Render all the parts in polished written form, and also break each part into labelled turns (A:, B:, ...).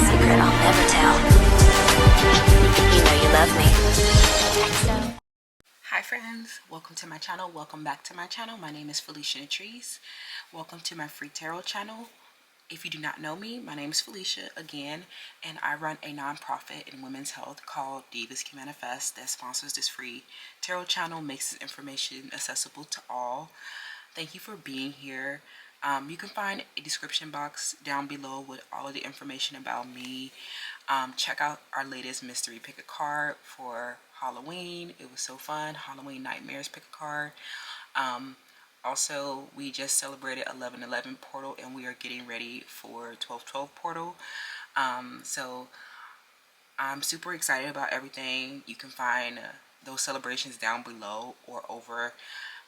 A: secret I'll never tell. You know you love me.
B: Hi friends, welcome to my channel. Welcome back to my channel. My name is Felicia. Welcome to my free tarot channel. If you do not know me, my name is Felicia again, and I run a nonprofit in women's health called Divas Can Manifest that sponsors this free tarot channel, makes this information accessible to all. Thank you for being here. You can find a description box down below with all of the information about me. Check out our latest mystery pick a card for Halloween. It was so fun. Halloween Nightmares pick a card. Also, we just celebrated 11/11 portal and we are getting ready for 12/12 portal. So I'm super excited about everything. You can find those celebrations down below or over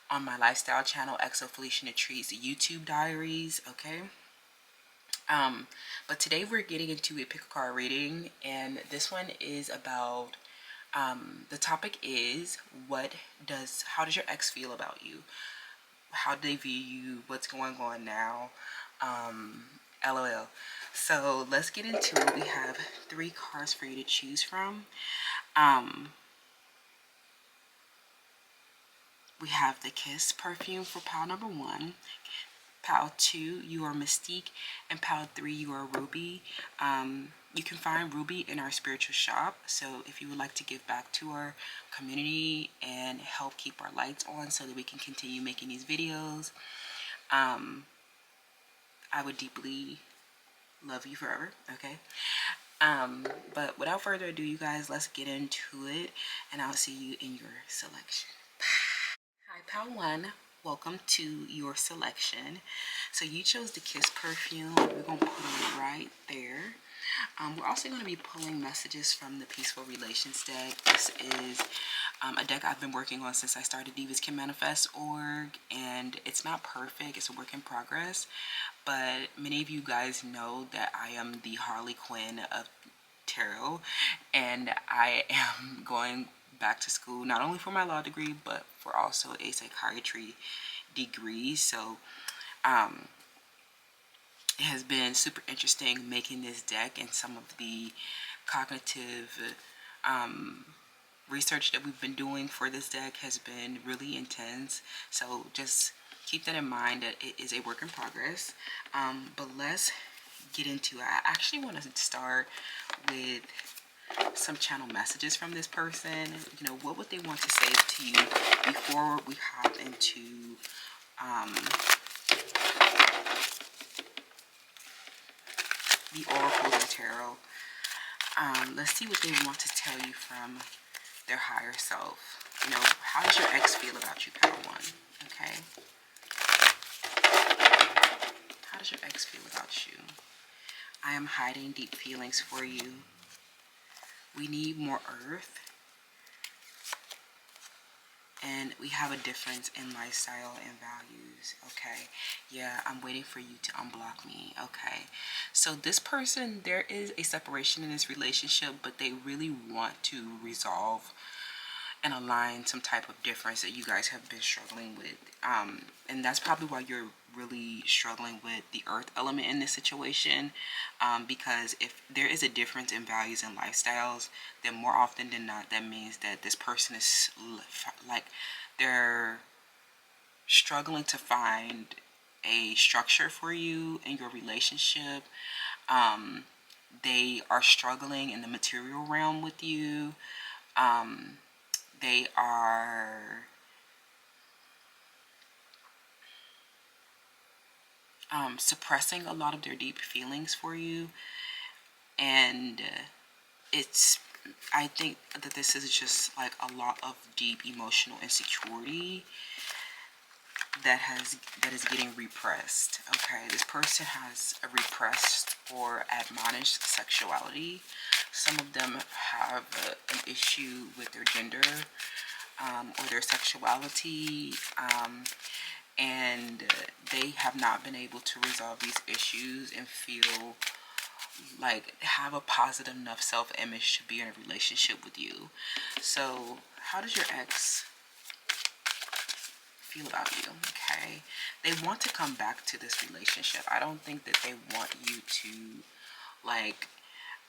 B: on my lifestyle channel, XO Felicia YouTube diaries. Okay. But today we're getting into a pick a card reading, and this one is about the topic is how does your ex feel about you? How do they view you? What's going on now? LOL. So let's get into it. We have 3 cards for you to choose from. We have the Kiss perfume for pile number 1. Pile 2, you are Mystique, and pile 3, you are Ruby. You can find Ruby in our spiritual shop, so if you would like to give back to our community and help keep our lights on so that we can continue making these videos, I would deeply love you forever. Okay. But without further ado, you guys, let's get into it, and I'll see you in your selection. Hi, pile 1. Welcome to your selection. So you chose the Kiss perfume. We're going to put it right there. We're also going to be pulling messages from the Peaceful Relations deck. This is a deck I've been working on since I started Divas Can Manifest org, and it's not perfect. It's a work in progress, but many of you guys know that I am the Harley Quinn of tarot, and I am going back to school not only for my law degree but for also a psychiatry degree. So it has been super interesting making this deck, and some of the cognitive research that we've been doing for this deck has been really intense. So just keep that in mind that it is a work in progress. But let's get into it. I actually want to start with some channel messages from this person. You know, what would they want to say to you before we hop into the oracles and tarot. Let's see what they want to tell you from their higher self. You know, how does your ex feel about you, pile 1? Okay. How does your ex feel about you? I am hiding deep feelings for you. We need more earth. And we have a difference in lifestyle and values. Okay. Yeah, I'm waiting for you to unblock me. Okay. So this person, there is a separation in this relationship, but they really want to resolve and align some type of difference that you guys have been struggling with. And that's probably why you're really struggling with the earth element in this situation, because if there is a difference in values and lifestyles, then more often than not that means that this person is like they're struggling to find a structure for you in your relationship. They are struggling in the material realm with you. They are suppressing a lot of their deep feelings for you, and I think that this is just like a lot of deep emotional insecurity that is getting repressed. Okay, this person has a repressed or admonished sexuality. Some of them have an issue with their gender or their sexuality, and they have not been able to resolve these issues and feel like have a positive enough self-image to be in a relationship with you. So how does your ex feel about you? Okay, they want to come back to this relationship. I don't think that they want you to like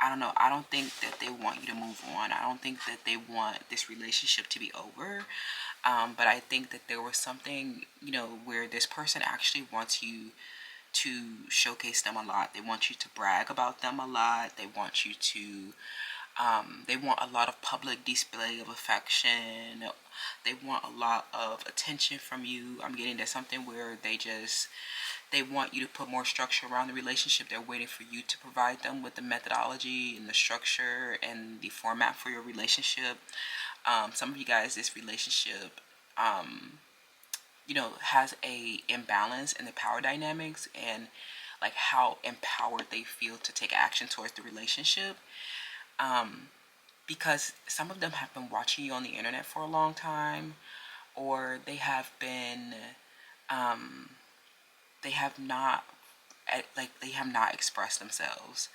B: I don't know, I don't think that they want you to move on. I don't think that they want this relationship to be over. But I think that there was something, you know, where this person actually wants you to showcase them a lot. They want you to brag about them a lot. They want you to, they want a lot of public display of affection. They want a lot of attention from you. I'm getting to something where they want you to put more structure around the relationship. They're waiting for you to provide them with the methodology and the structure and the format for your relationship. Some of you guys, this relationship, you know, has a imbalance in the power dynamics and like how empowered they feel to take action towards the relationship. Because some of them have been watching you on the internet for a long time, or they have been, they have not, they have not expressed themselves.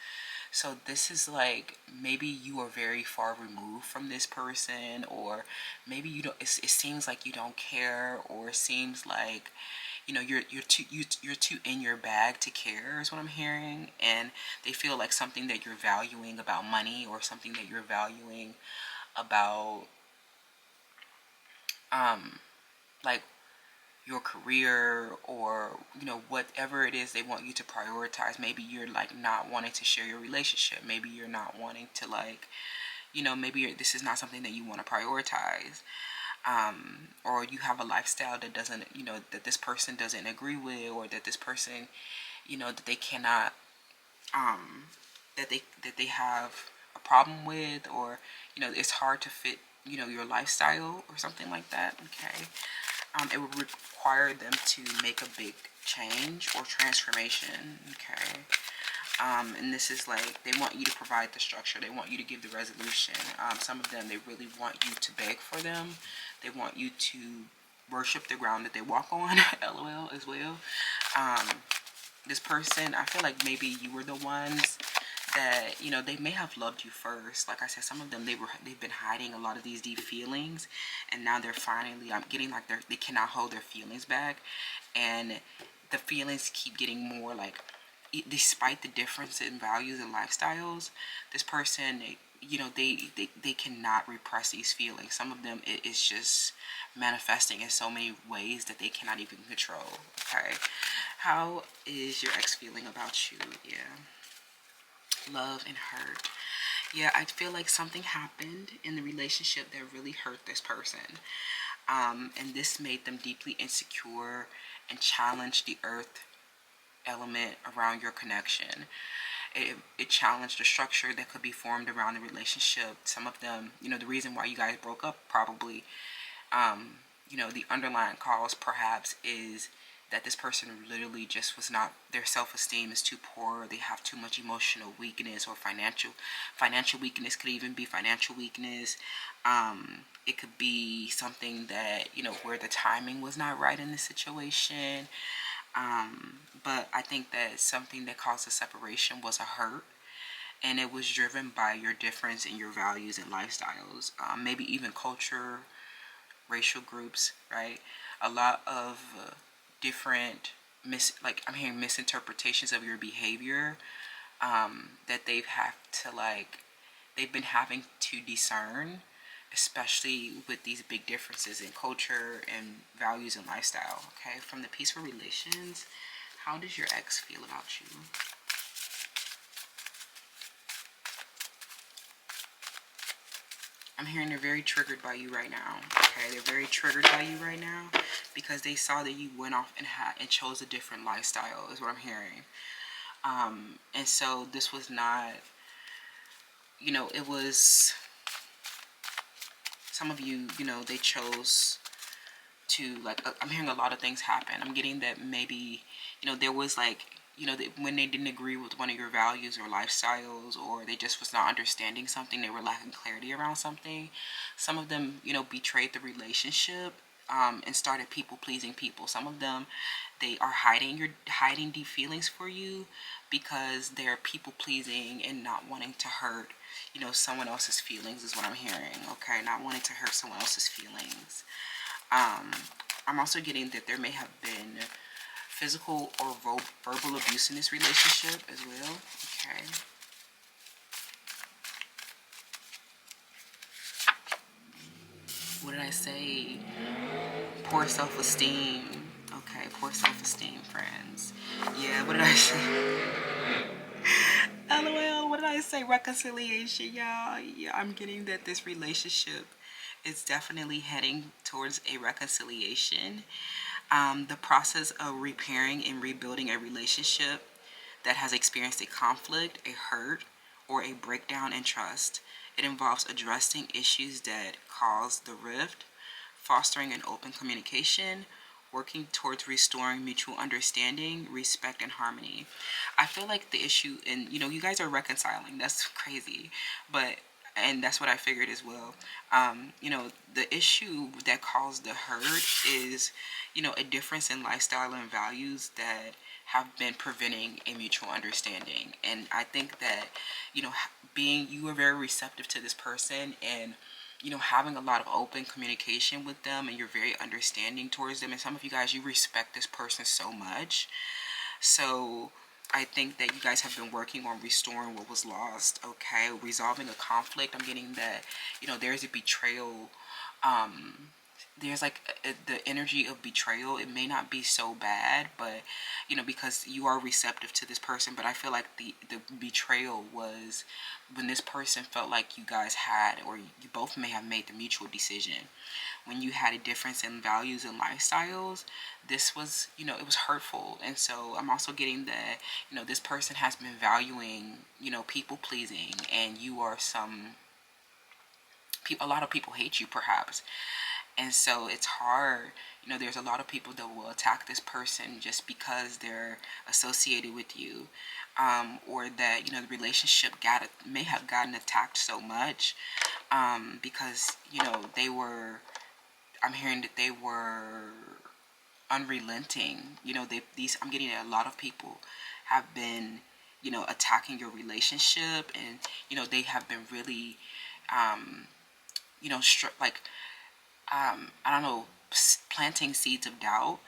B: So this is like, maybe you are very far removed from this person, or maybe you don't, it seems like you don't care, or it seems like, you know, you're too in your bag to care, is what I'm hearing. And they feel like something that you're valuing about money, or something that you're valuing about like your career, or, you know, whatever it is they want you to prioritize. Maybe you're like not wanting to share your relationship. Maybe you're not wanting to, like, you know, maybe this is not something that you want to prioritize. Or you have a lifestyle that doesn't, you know, that this person doesn't agree with, or that this person, you know, that they cannot, that they have a problem with, or, you know, it's hard to fit, you know, your lifestyle or something like that. Okay. It would require them to make a big change or transformation. Okay. And this is like, they want you to provide the structure. They want you to give the resolution. Some of them, they really want you to beg for them. They want you to worship the ground that they walk on, LOL, as well. This person, I feel like maybe you were the ones that, you know, they may have loved you first. Like I said, some of them, they've been hiding a lot of these deep feelings, and now they're finally, I'm getting like they cannot hold their feelings back, and the feelings keep getting more like, despite the difference in values and lifestyles, this person, you know, they cannot repress these feelings. Some of them, it is just manifesting in so many ways that they cannot even control. Okay. How is your ex feeling about you? Yeah. Love and hurt. Yeah, I feel like something happened in the relationship that really hurt this person. And this made them deeply insecure and challenged the earth element around your connection. It challenged the structure that could be formed around the relationship. Some of them, you know, the reason why you guys broke up probably, you know, the underlying cause perhaps is that this person literally just was not, their self-esteem is too poor. They have too much emotional weakness, or financial weakness. Could even be financial weakness. It could be something that, you know, where the timing was not right in the situation. But I think that something that caused the separation was a hurt, and it was driven by your difference in your values and lifestyles. Maybe even culture, racial groups, right? A lot of different like, I'm hearing misinterpretations of your behavior, that they've been having to discern, especially with these big differences in culture and values and lifestyle. Okay, from the peaceful relations, how does your ex feel about you? I'm hearing they're very triggered by you right now. Okay, they're very triggered by you right now because they saw that you went off and chose a different lifestyle, is what I'm hearing. And so this was not, you know, it was, some of you, you know, they chose to, like, I'm hearing a lot of things happen. I'm getting that maybe, you know, there was like, you know, when they didn't agree with one of your values or lifestyles, or they just was not understanding something, they were lacking clarity around something. Some of them, you know, betrayed the relationship, and started pleasing people. Some of them, they are hiding deep feelings for you because they're people pleasing and not wanting to hurt, you know, someone else's feelings, is what I'm hearing. Okay, not wanting to hurt someone else's feelings. I'm also getting that there may have been physical or verbal abuse in this relationship as well. Okay. what did I say? Poor self-esteem. Okay, poor self-esteem, friends. Yeah, what did I say? LOL, what did I say? Reconciliation, y'all. Yeah, I'm getting that this relationship is definitely heading towards a reconciliation. The process of repairing and rebuilding a relationship that has experienced a conflict, a hurt, or a breakdown in trust. It involves addressing issues that cause the rift, fostering an open communication, working towards restoring mutual understanding, respect, and harmony. I feel like the issue, and you guys are reconciling. That's crazy, but and that's what I figured as well. The issue that caused the hurt is, a difference in lifestyle and values that have been preventing a mutual understanding. And I think that, you are very receptive to this person, and having a lot of open communication with them, and you're very understanding towards them. And some of you guys, you respect this person so much. So I think that you guys have been working on restoring what was lost, okay? Resolving a conflict. I'm getting that, there's a betrayal. There's like the energy of betrayal. It may not be so bad, but, because you are receptive to this person. But I feel like the betrayal was when this person felt like you guys had, or you both may have made the mutual decision. When you had a difference in values and lifestyles, this was, it was hurtful. And so I'm also getting that, this person has been valuing, people pleasing, and you are a lot of people hate you perhaps. And so it's hard, there's a lot of people that will attack this person just because they're associated with you, or that, the relationship may have gotten attacked so much, because, I'm hearing that they were unrelenting. I'm getting a lot of people have been, attacking your relationship, and, they have been really, I don't know, planting seeds of doubt,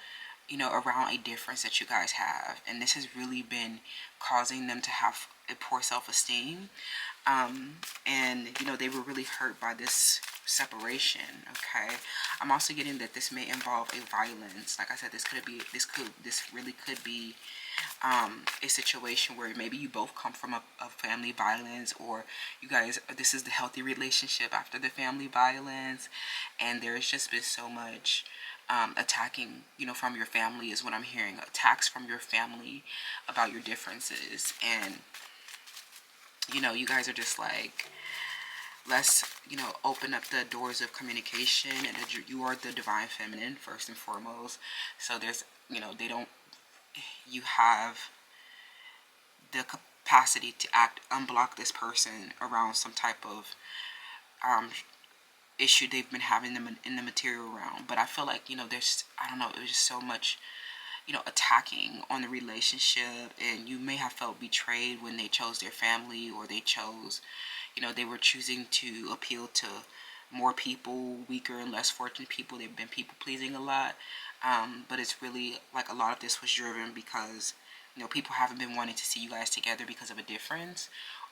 B: around a difference that you guys have. And this has really been causing them to have a poor self-esteem. And, they were really hurt by this separation, okay? I'm also getting that this may involve a violence. Like I said, this really could be a situation where maybe you both come from a family violence, or you guys, this is the healthy relationship after the family violence, and there's just been so much attacking, from your family is what I'm hearing. Attacks from your family about your differences. And, you guys are just like, let's, open up the doors of communication. And you are the divine feminine, first and foremost. So there's, you have the capacity to unblock this person around some type of issue they've been having in the material realm. But I feel like, there's, I don't know, it was just so much, attacking on the relationship, and you may have felt betrayed when they chose their family, or they chose, they were choosing to appeal to more people, weaker and less fortunate people. They've been people pleasing a lot. But it's really like a lot of this was driven because, people haven't been wanting to see you guys together because of a difference,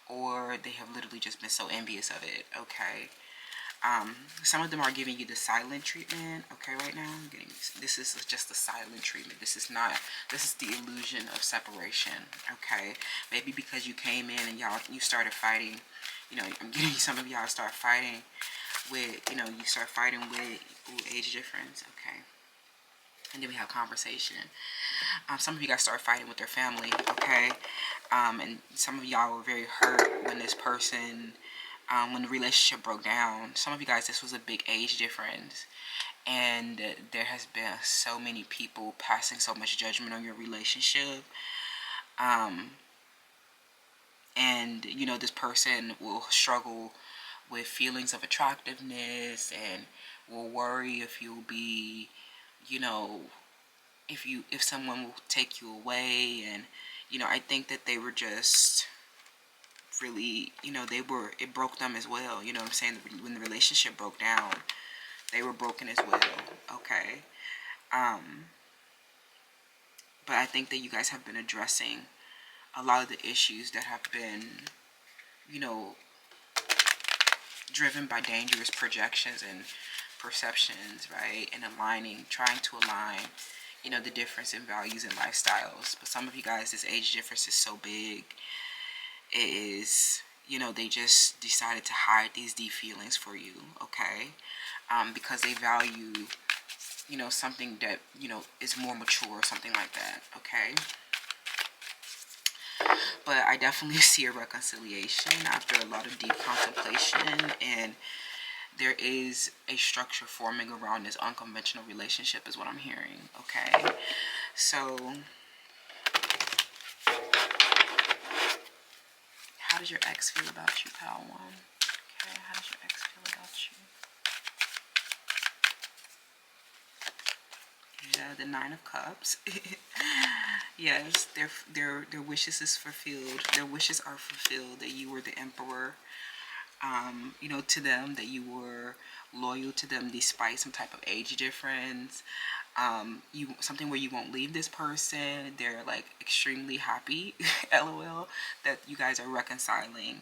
B: or they have literally just been so envious of it, okay? Some of them are giving you the silent treatment, okay, right now. This is just the silent treatment. This is the illusion of separation, okay? Maybe because you came in and you started fighting, I'm getting some of y'all start fighting with, you start fighting with age difference, okay? And then we have conversation. Some of you guys start fighting with their family, okay? And some of y'all were very hurt when this person, when the relationship broke down. Some of you guys, this was a big age difference. And there has been so many people passing so much judgment on your relationship. And, this person will struggle with feelings of attractiveness, and will worry if you'll be, if someone will take you away. And, I think that they were just really, it broke them as well. You know what I'm saying? When the relationship broke down, they were broken as well, okay? But I think that you guys have been addressing a lot of the issues that have been, driven by dangerous projections and perceptions, right? And aligning, trying to align, you know, the difference in values and lifestyles. But some of you guys, this age difference is so big. It is, you know, they just decided to hide these deep feelings for you, okay? Because they value, you know, something that, you know, is more mature or something like that, okay? But I definitely see a reconciliation after a lot of deep contemplation, and there is a structure forming around this unconventional relationship is what I'm hearing, okay? So how does your ex feel about you, pal one? Okay, how does your ex feel about you? Yeah, the Nine of Cups. Yes, their wishes is fulfilled. Their wishes are fulfilled that you were the emperor. You know, to them, that you were loyal to them despite some type of age difference. You something where you won't leave this person. They're like extremely happy, lol, that you guys are reconciling.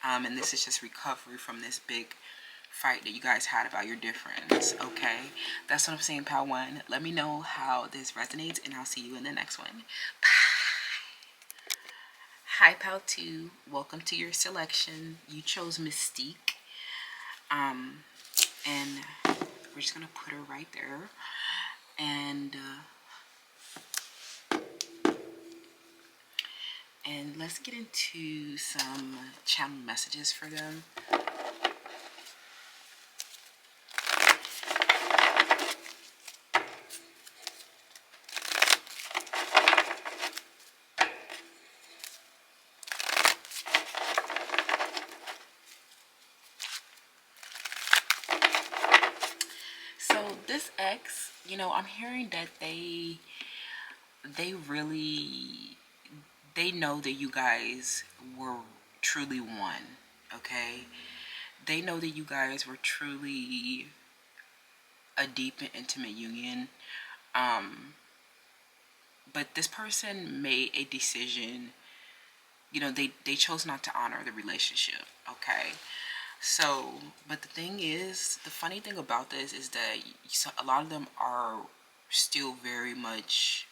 B: And this is just recovery from this big fight that you guys had about your difference, okay? That's what I'm saying, pal one. Let me know how this resonates, and I'll see you in the next one. Bye. Hi, pal two. Welcome to your selection. You chose Mystique. And we're just gonna put her right there. And let's get into some channel messages for them. So this ex, you know, I'm hearing that they really, they know that you guys were truly one, okay? They know that you guys were truly a deep and intimate union. But this person made a decision, you know, they chose not to honor the relationship, okay? So, but the thing is, the funny thing about this is that a lot of them are still very much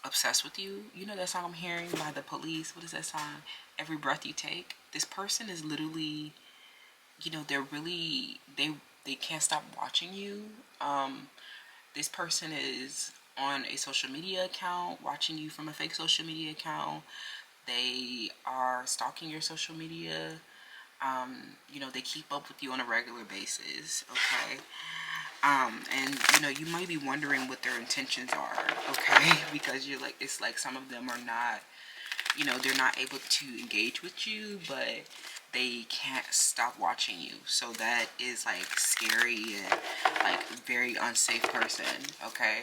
B: obsessed with you. You know that song I'm hearing by The Police? What is that song? Every Breath You Take. This person is literally, you know, they're really, they can't stop watching you. This person is on a social media account, watching you from a fake social media account. They are stalking your social media. You know, they keep up with you on a regular basis, okay? And you know, you might be wondering what their intentions are, okay? Because you're like, it's like some of them are not, you know, they're not able to engage with you, but they can't stop watching you. So that is like scary and like very unsafe person, okay?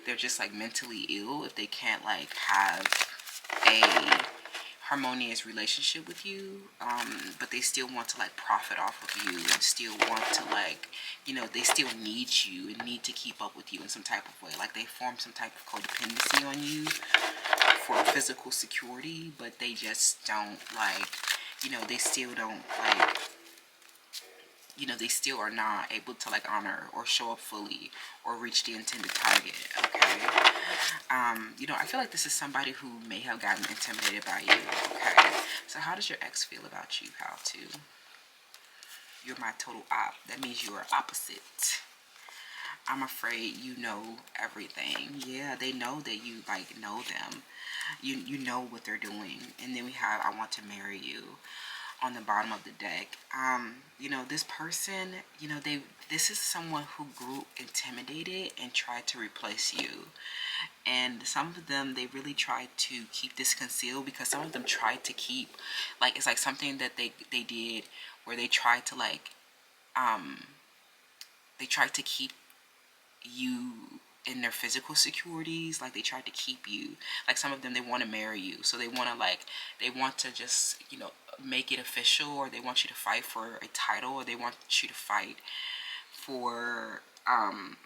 B: They're just like mentally ill if they can't like have a harmonious relationship with you, but they still want to like profit off of you and still want to like, you know, they still need you and need to keep up with you in some type of way. Like they form some type of codependency on you for physical security, but they just don't like, you know, they still don't like, you know, they still are not able to like honor or show up fully or reach the intended target, okay? You know, I feel like this is somebody who may have gotten intimidated by you, okay? So how does your ex feel about you, pal two? You're my total op. That means you are opposite. I'm afraid you know everything. Yeah, they know that you like know them. You know what they're doing. And then we have I want to marry you on the bottom of the deck. You know, this person, you know, this is someone who grew intimidated and tried to replace you. And some of them, they really tried to keep this concealed because some of them tried to keep, like, it's like something that they did where they tried to like, they tried to keep you in their physical securities. Like they tried to keep you, like some of them, they want to marry you, so they want to like, they want to just, you know, make it official, or they want you to fight for a title, or they want you to fight for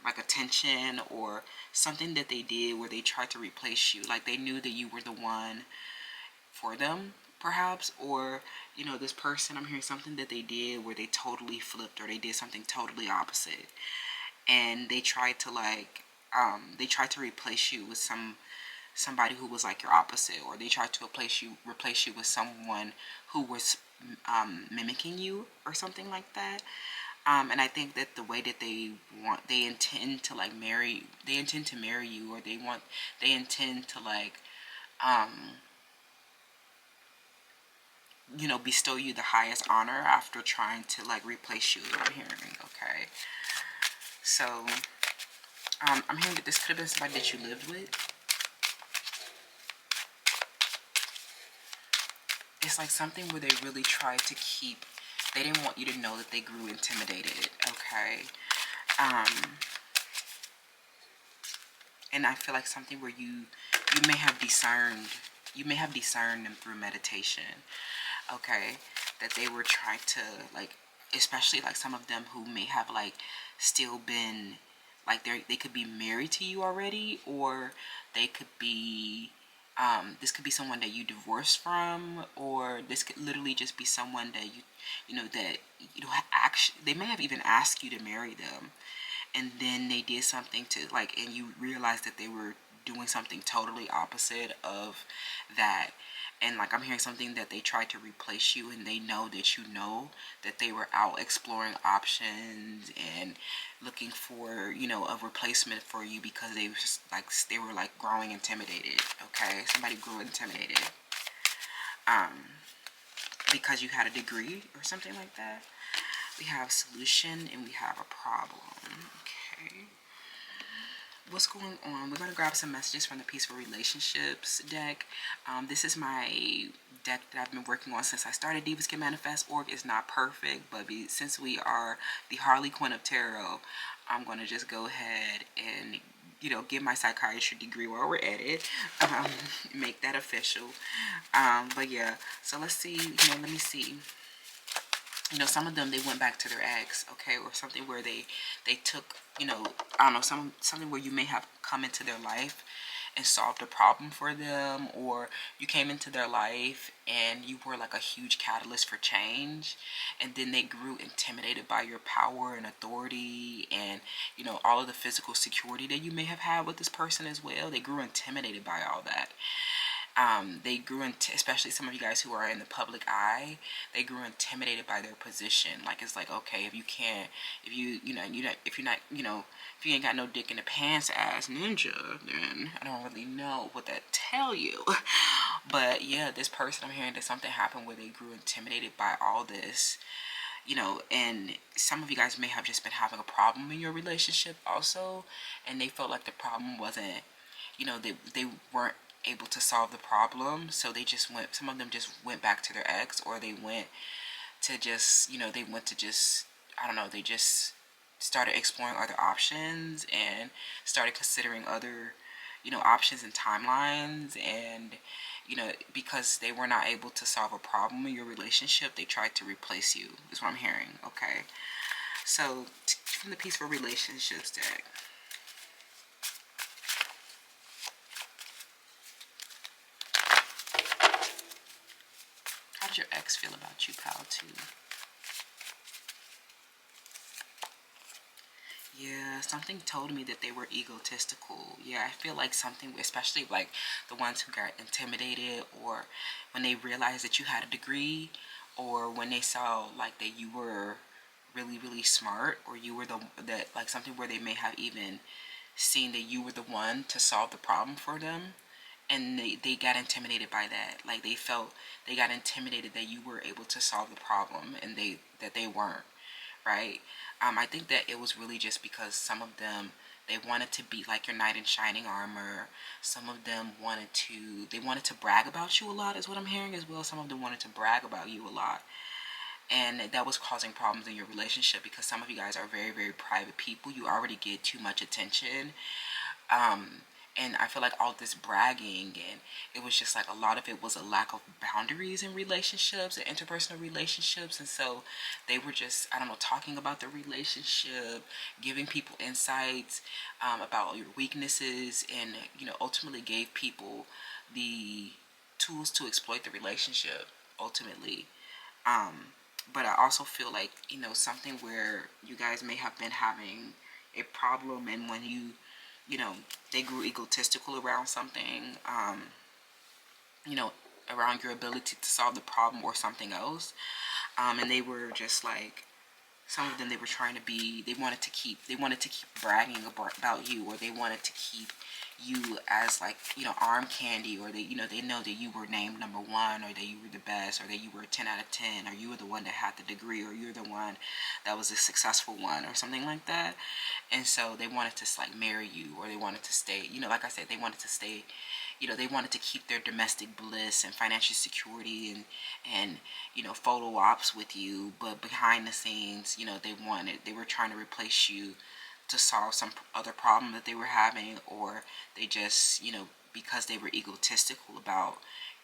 B: like attention or something that they did where they tried to replace you. Like they knew that you were the one for them, perhaps, or this person, I'm hearing something that they did where they totally flipped, or they did something totally opposite, and they tried to replace you with somebody who was like your opposite, or they tried to replace you with someone who was mimicking you or something like that. And I think that the way that they intend to marry you, or they intend to bestow you the highest honor after trying to replace you, I'm hearing. Okay, so I'm hearing that this could have been somebody that you lived with. It's like something where they really tried to they didn't want you to know that they grew intimidated. Okay, and I feel like something where you may have discerned them through meditation. Okay, that they were trying to especially some of them who may have still been they could be married to you already, or they could be this could be someone that you divorced from, or this could literally just be someone that actually they may have even asked you to marry them, and then they did something to and you realized that they were doing something totally opposite of that. And I'm hearing something that they tried to replace you, and they know that they were out exploring options and looking for a replacement for you, because they were just they were growing intimidated. Okay, somebody grew intimidated because you had a degree or something like that. We have solution and we have a problem. Okay, what's going on? We're going to grab some messages from the Peaceful Relationships deck. This is my deck that I've been working on since I started. Divas Can Manifest org is not perfect, but since we are the Harley Quinn of Tarot, I'm going to just go ahead and get my psychiatry degree while we're at it. Make that official. But yeah, so let's see. Let me see. Some of them, they went back to their ex, okay, or something where they took, I don't know, something where you may have come into their life and solved a problem for them, or you came into their life and you were a huge catalyst for change, and then they grew intimidated by your power and authority, and all of the physical security that you may have had with this person as well. They grew intimidated by all that. They grew especially some of you guys who are in the public eye, they grew intimidated by their position. It's okay, if you can't, if you're not, if you ain't got no dick in the pants ass ninja, then I don't really know what that tell you. But yeah, this person, I'm hearing that something happened where they grew intimidated by all this, and some of you guys may have just been having a problem in your relationship also, and they felt like the problem wasn't, they weren't able to solve the problem, so some of them just went back to their ex, or they went to just, I don't know, they just started exploring other options and started considering other, options and timelines, and, because they were not able to solve a problem in your relationship, they tried to replace you, is what I'm hearing. Okay, so from the Peaceful Relationships deck, how does your ex feel about you, pal, too? Yeah, something told me that they were egotistical. Yeah, I feel like something, especially the ones who got intimidated, or when they realized that you had a degree, or when they saw that you were really, really smart, or you were something where they may have even seen that you were the one to solve the problem for them, and they got intimidated by that. They got intimidated that you were able to solve the problem, and that they weren't, right? I think that it was really just because some of them, they wanted to be like your knight in shining armor. Some of them wanted to brag about you a lot, is what I'm hearing as well. Some of them wanted to brag about you a lot, and that was causing problems in your relationship, because some of you guys are very, very private people. You already get too much attention, and I feel like all this bragging, and it was just a lot of it was a lack of boundaries in relationships and interpersonal relationships. And so they were just, I don't know, talking about the relationship, giving people insights about your weaknesses, and ultimately gave people the tools to exploit the relationship ultimately. But I also feel like, something where you guys may have been having a problem, and when they grew egotistical around something, you know, around your ability to solve the problem or something else. And they were just like, some of them, they were trying to be, they wanted to keep bragging about you, or they wanted to keep you as like, arm candy, or they know that you were named number one, or that you were the best, or that you were 10 out of 10, or you were the one that had the degree, or you're the one that was a successful one, or something like that. And so they wanted to like marry you, or they wanted to stay, like I said, they wanted to stay, they wanted to keep their domestic bliss and financial security, and photo ops with you. But behind the scenes, they were trying to replace you to solve some other problem that they were having, or they just, because they were egotistical about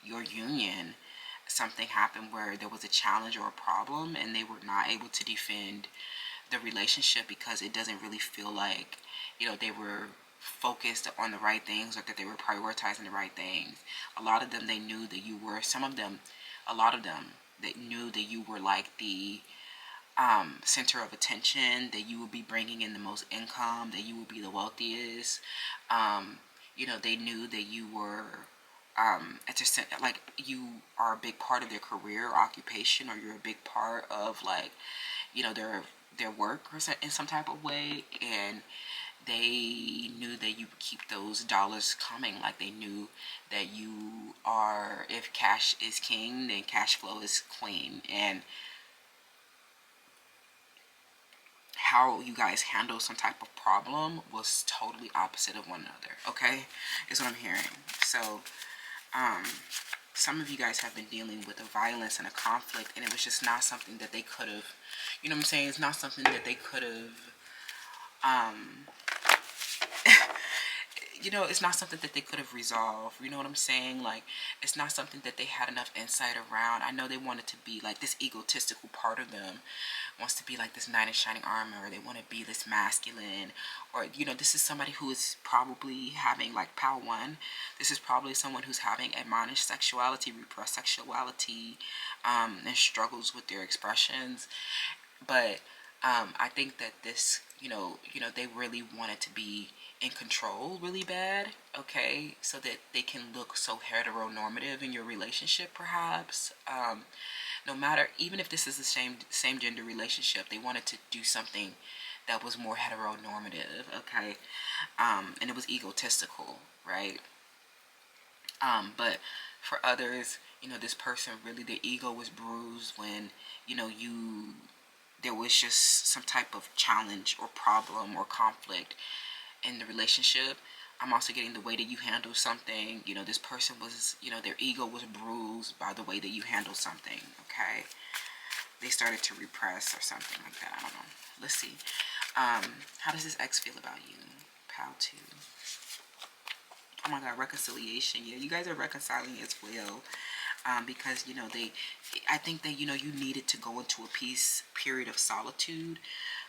B: your union, something happened where there was a challenge or a problem, and they were not able to defend the relationship because it doesn't really feel like, they were focused on the right things, or that they were prioritizing the right things. A lot of them, they knew that you were, a lot of them, that knew that you were like the center of attention, that you would be bringing in the most income, that you would be the wealthiest. They knew that you were like, you are a big part of their career or occupation, or you're a big part of like, their work, or in some type of way. And they knew that you would keep those dollars coming. Like, they knew that you are, if cash is king, then cash flow is queen. And how you guys handle some type of problem was totally opposite of one another. Okay, is what I'm hearing. So some of you guys have been dealing with a violence and a conflict, and it was just not something that they could have, what I'm saying, it's not something that they could have it's not something that they could have resolved. You know what I'm saying? Like, it's not something that they had enough insight around. I know they wanted to be like, this egotistical part of them wants to be like this knight in shining armor, or they want to be this masculine, or this is somebody who is probably having like POW 1. This is probably someone who's having admonished sexuality, repressed sexuality, and struggles with their expressions. But I think that this, they really wanted to be in control really bad, okay, so that they can look so heteronormative in your relationship, perhaps. No matter, even if this is the same gender relationship, they wanted to do something that was more heteronormative, okay, and it was egotistical, right? But for others, this person, really, their ego was bruised when, there was just some type of challenge or problem or conflict in the relationship. I'm also getting the way that you handle something. This person was, their ego was bruised by the way that you handle something, okay? They started to repress or something like that. I don't know. Let's see. How does this ex feel about you? POW 2. Oh my God, reconciliation. Yeah, you guys are reconciling as well. Because, I think that, you needed to go into a period of solitude,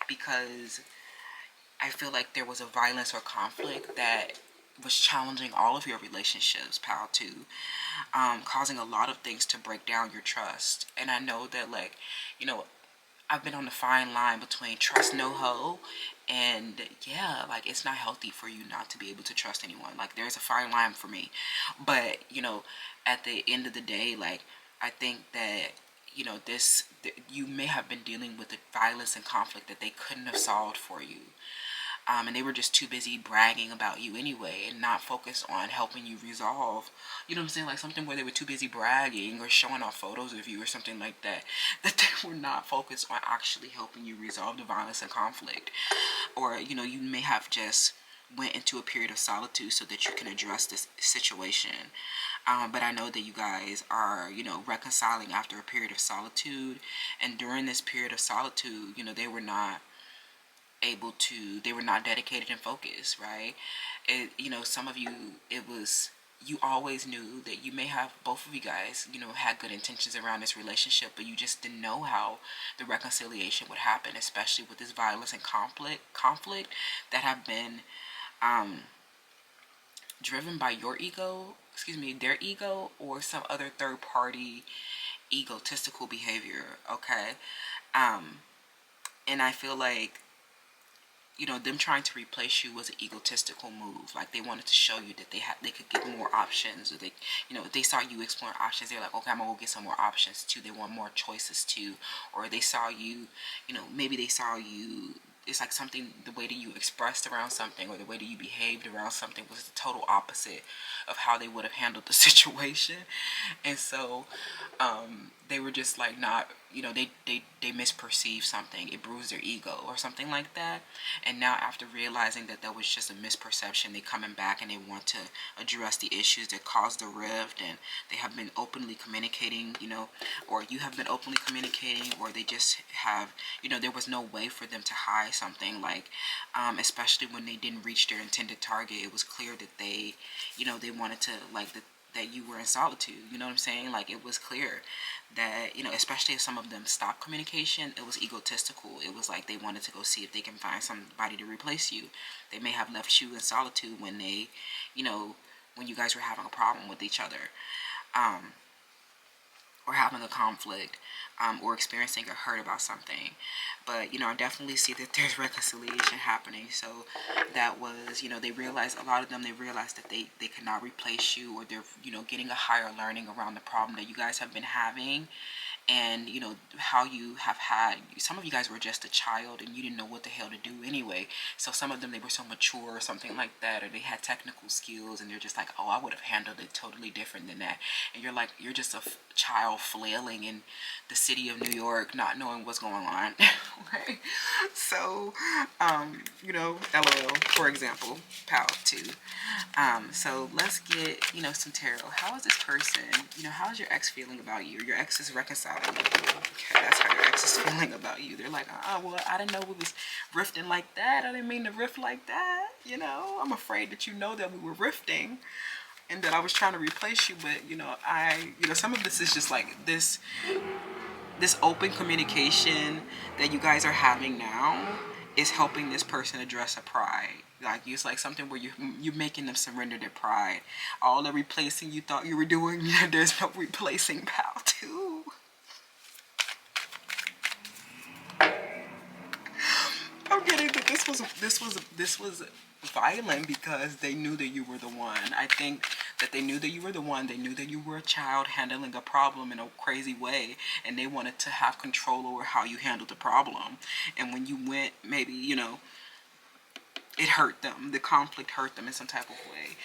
B: because I feel like there was a violence or conflict that was challenging all of your relationships, POW 2, causing a lot of things to break down your trust. And I know that, like, I've been on the fine line between trust no hoe, and yeah, like, it's not healthy for you not to be able to trust anyone. Like, there's a fine line for me. But, at the end of the day, like, I think that, you may have been dealing with the violence and conflict that they couldn't have solved for you. And they were just too busy bragging about you anyway, and not focused on helping you resolve, what I'm saying, like something where they were too busy bragging or showing off photos of you or something like that, that they were not focused on actually helping you resolve the violence and conflict. Or, you may have just went into a period of solitude so that you can address this situation. But I know that you guys are, reconciling after a period of solitude. And during this period of solitude, they were not dedicated and focused, right? Some of you, you always knew that you may have, both of you guys, had good intentions around this relationship, but you just didn't know how the reconciliation would happen, especially with this violence and conflict that have been driven by your ego, excuse me, their ego or some other third party egotistical behavior. Okay. And I feel like, you know, them trying to replace you was an egotistical move. Like, they wanted to show you that they could get more options, or they, you know, they saw you exploring options. They're like, okay, I'm gonna go get some more options too. They want more choices too. Or they saw you, you know, maybe they saw you. It's like something, the way that you expressed around something or the way that you behaved around something was the total opposite of how they would have handled the situation. And so they were just like not, you know, they misperceived something. It bruised their ego or something like that. And now after realizing that that was just a misperception, they coming back and they want to address the issues that caused the rift, and they have been openly communicating, you know, or you have been openly communicating, or they just have, you know, there was no way for them to hide something. Like, especially when they didn't reach their intended target, it was clear that they, you know, they wanted to, like, that you were in solitude. You know what I'm saying? Like, it was clear that, you know, especially if some of them stopped communication, it was egotistical. It was like they wanted to go see if they can find somebody to replace you. They may have left you in solitude when they, you know, when you guys were having a problem with each other. Or having a conflict, or experiencing a hurt about something. But, you know, I definitely see that there's reconciliation happening. So that was, you know, they realized, a lot of them, they realized that they cannot replace you, or they're, you know, getting a higher learning around the problem that you guys have been having. And, you know, how you have had, some of you guys were just a child and you didn't know what the hell to do anyway. So some of them, they were so mature or something like that, or they had technical skills and they're just like, oh, I would have handled it totally different than that. And you're like, you're just a child flailing in the city of New York, not knowing what's going on. Okay. So, you know, LOL, for example, PAL 2. So let's get, you know, some tarot. How is this person, you know, how's your ex feeling about you? Your ex is reconciling with you. Okay, that's how your ex is feeling about you. They're like, well, I didn't know we was rifting like that. I didn't mean to rift like that. You know, I'm afraid that you know that we were rifting and that I was trying to replace you. But, you know, you know, some of this is just like this open communication that you guys are having now is helping this person address a pride. Like, it's like something where you're making them surrender their pride. All the replacing you thought you were doing, there's no replacing PAL 2. I'm getting that this was violent because they knew that you were the one. I think that they knew that you were the one. They knew that you were a child handling a problem in a crazy way, and they wanted to have control over how you handled the problem. And when you went, maybe, you know, it hurt them. The conflict hurt them in some type of way.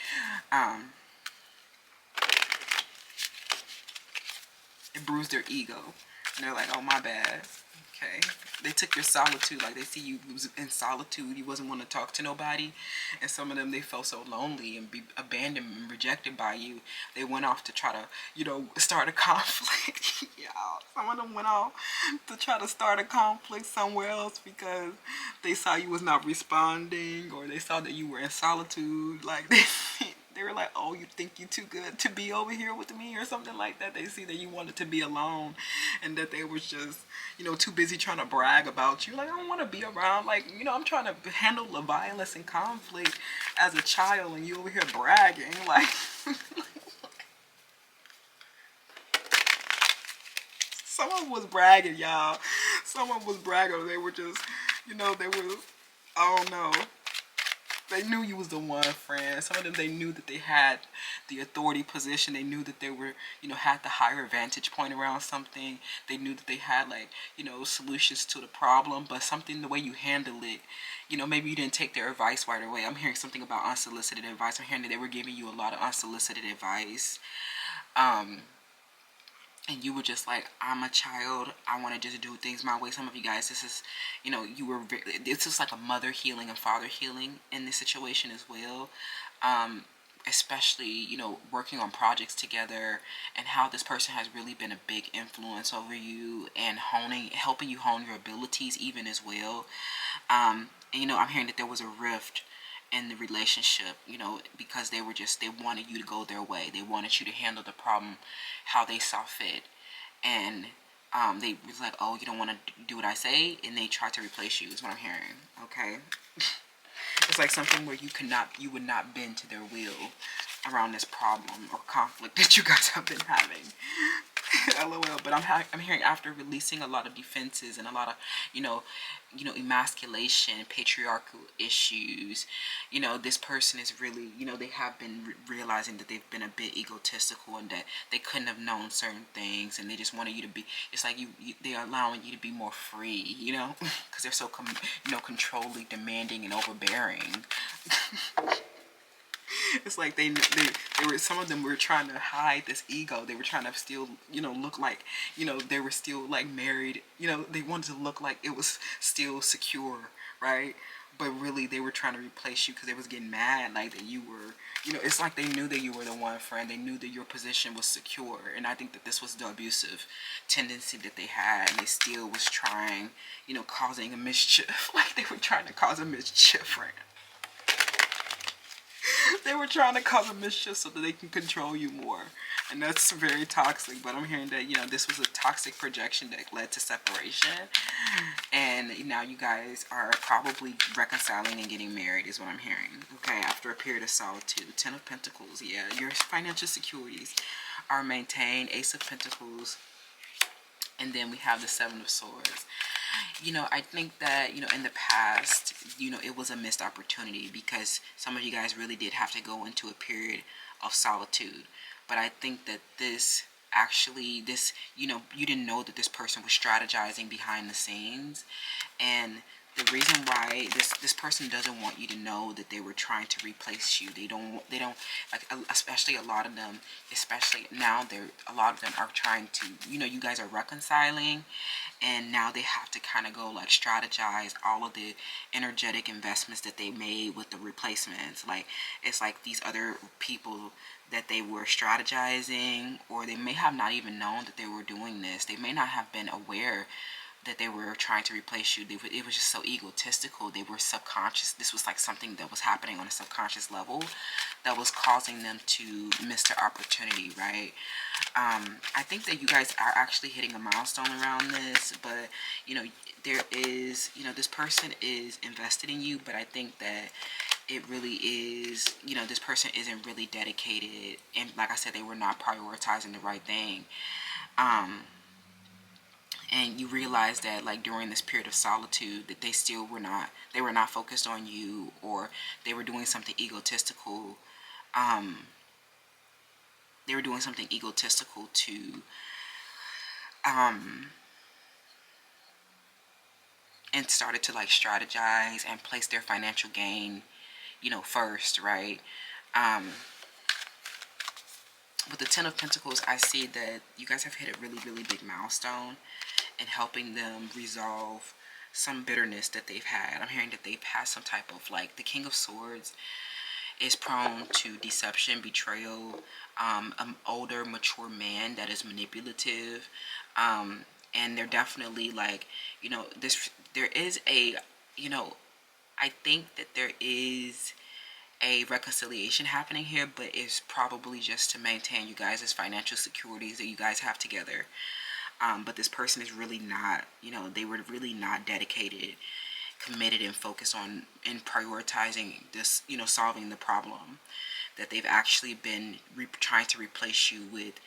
B: It bruised their ego. And they're like, oh, my bad. Okay. They took your solitude. Like, they see you was in solitude. You wasn't want to talk to nobody. And some of them, they felt so lonely and be abandoned and rejected by you. They went off to try to, you know, start a conflict. Yeah. Some of them went off to try to start a conflict somewhere else because they saw you was not responding, or they saw that you were in solitude. Like, they were like, oh, you think you too good to be over here with me or something like that. They see that you wanted to be alone and that they was just, you know, too busy trying to brag about you. Like, I don't want to be around. Like, you know, I'm trying to handle the violence and conflict as a child and you over here bragging. Like, someone was bragging, y'all. Someone was bragging. They were just, you know, they were, I don't know. They knew you was the one, friend. Some of them, they knew that they had the authority position. They knew that they were, you know, had the higher vantage point around something. They knew that they had, like, you know, solutions to the problem. But something, the way you handle it, you know, maybe you didn't take their advice right away. I'm hearing something about unsolicited advice. I'm hearing that they were giving you a lot of unsolicited advice. And you were just like, I'm a child. I want to just do things my way. Some of you guys, this is, you know, it's just like a mother healing and father healing in this situation as well. Especially, you know, working on projects together, and how this person has really been a big influence over you and helping you hone your abilities even as well. And, you know, I'm hearing that there was a rift in the relationship, you know, because they wanted you to go their way. They wanted you to handle the problem how they saw fit. And they was like, oh, you don't want to do what I say, and they tried to replace you, is what I'm hearing. Okay. It's like something where you would not bend to their will. around this problem or conflict that you guys have been having. LOL. But I'm hearing after releasing a lot of defenses and a lot of, emasculation, patriarchal issues, this person is really, they have been realizing that they've been a bit egotistical and that they couldn't have known certain things, and they just wanted you to be, it's like they're allowing you to be more free, because they're so, controlling, demanding, and overbearing. It's like they were, some of them were trying to hide this ego. They were trying to still, look like, they were still like married. They wanted to look like it was still secure, right? But really they were trying to replace you because they was getting mad, like that you were, it's like they knew that you were the one friend. They knew that your position was secure. And I think that this was the abusive tendency that they had, and they still was trying, causing a mischief. Like they were trying to cause a mischief, friend. They were trying to cause a mischief so that they can control you more. And that's very toxic. But I'm hearing that, this was a toxic projection that led to separation. And now you guys are probably reconciling and getting married is what I'm hearing. Okay, after a period of solitude. 10 of Pentacles. Yeah, your financial securities are maintained. Ace of Pentacles. And then we have the 7 of Swords. I think that, in the past, it was a missed opportunity because some of you guys really did have to go into a period of solitude. But I think that this, you didn't know that this person was strategizing behind the scenes. And the reason why this person doesn't want you to know that they were trying to replace you. They don't like, especially a lot of them, especially now, a lot of them are trying to, you guys are reconciling, and now they have to kind of go like strategize all of the energetic investments that they made with the replacements. Like it's like these other people that they were strategizing, or they may have not even known that they were doing this. They may not have been aware that they were trying to replace you. It was just so egotistical. They were subconscious. This was like something that was happening on a subconscious level that was causing them to miss their opportunity, right? I think that you guys are actually hitting a milestone around this, but there is, this person is invested in you, but I think that it really is, this person isn't really dedicated, and like I said, they were not prioritizing the right thing. And you realize that like during this period of solitude that they were not focused on you, or they were doing something egotistical. They were doing something egotistical to and started to like strategize and place their financial gain, first, right? With the 10 of Pentacles, I see that you guys have hit a really, really big milestone in helping them resolve some bitterness that they've had. I'm hearing that they've had some type of, like, the King of Swords is prone to deception, betrayal, an older, mature man that is manipulative, and they're definitely like, there is a, I think that there is a reconciliation happening here, but it's probably just to maintain you guys' financial securities that you guys have together. But this person is really not, they were really not dedicated, committed, and focused on and prioritizing this, solving the problem. That they've actually been trying to replace you with,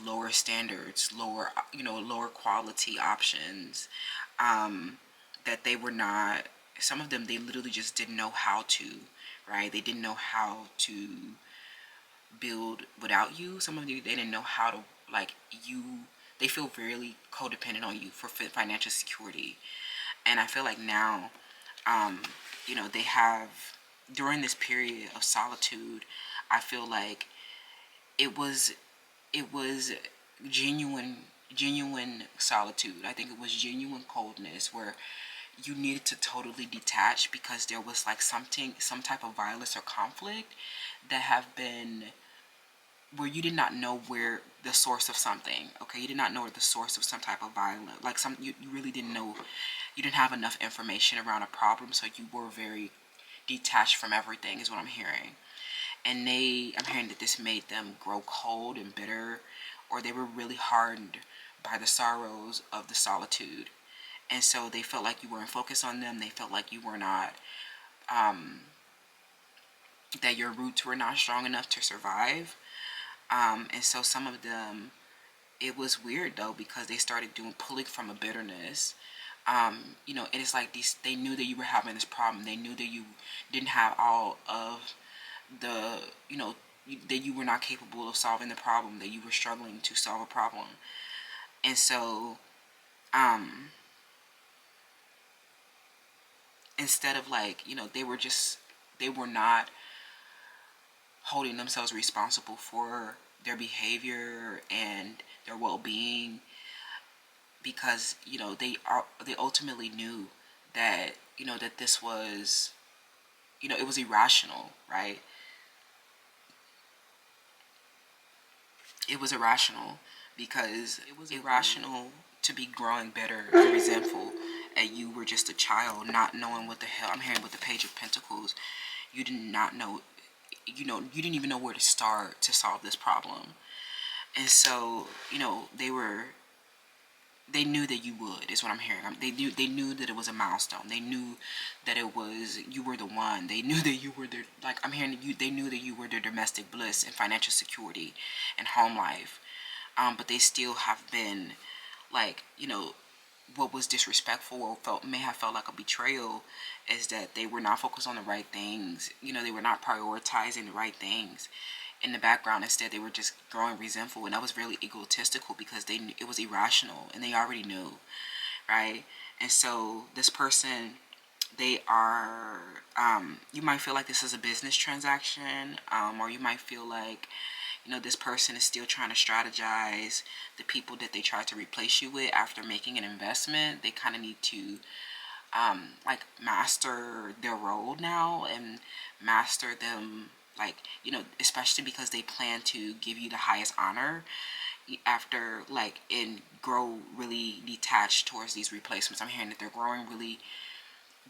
B: lower standards, lower quality options. That they were not, some of them, they literally just didn't know how to, right? They didn't know how to build without you. Some of you, they didn't know how to, like, they feel really codependent on you for financial security. And I feel like now, they have, during this period of solitude, I feel like it was genuine solitude. I think it was genuine coldness where you needed to totally detach because there was like some type of violence or conflict that have been, where you did not know where the source of something, okay? You did not know where the source of some type of violence, like you really didn't know, you didn't have enough information around a problem, so you were very detached from everything is what I'm hearing. And I'm hearing that this made them grow cold and bitter, or they were really hardened by the sorrows of the solitude. And so they felt like you weren't focused on them. They felt like you were not, that your roots were not strong enough to survive. And so some of them, it was weird though, because they started pulling from a bitterness. It is like these, they knew that you were having this problem. They knew that you didn't have all of the, that you were not capable of solving the problem, that you were struggling to solve a problem. And so, instead of like, they were not holding themselves responsible for their behavior and their well-being, because they ultimately knew that that this was, it was irrational, right? It was irrational because it was irrational to be growing bitter and resentful, and you were just a child not knowing what the hell. I'm hearing with the Page of Pentacles, you did not know, you didn't even know where to start to solve this problem. And so they knew that you would, is what I'm hearing. They knew that it was a milestone. They knew that it was, you were the one. They knew that you were their, like I'm hearing you, they knew that you were their domestic bliss and financial security and home life. But they still have been like, what was disrespectful or may have felt like a betrayal is that they were not focused on the right things. They were not prioritizing the right things in the background. Instead, they were just growing resentful, and that was really egotistical because it was irrational, and they already knew, right? And so this person, they are, you might feel like this is a business transaction, or you might feel like, this person is still trying to strategize the people that they tried to replace you with after making an investment. They kind of need to like master their role now and master them, like, especially because they plan to give you the highest honor after, like, and grow really detached towards these replacements. I'm hearing that they're growing really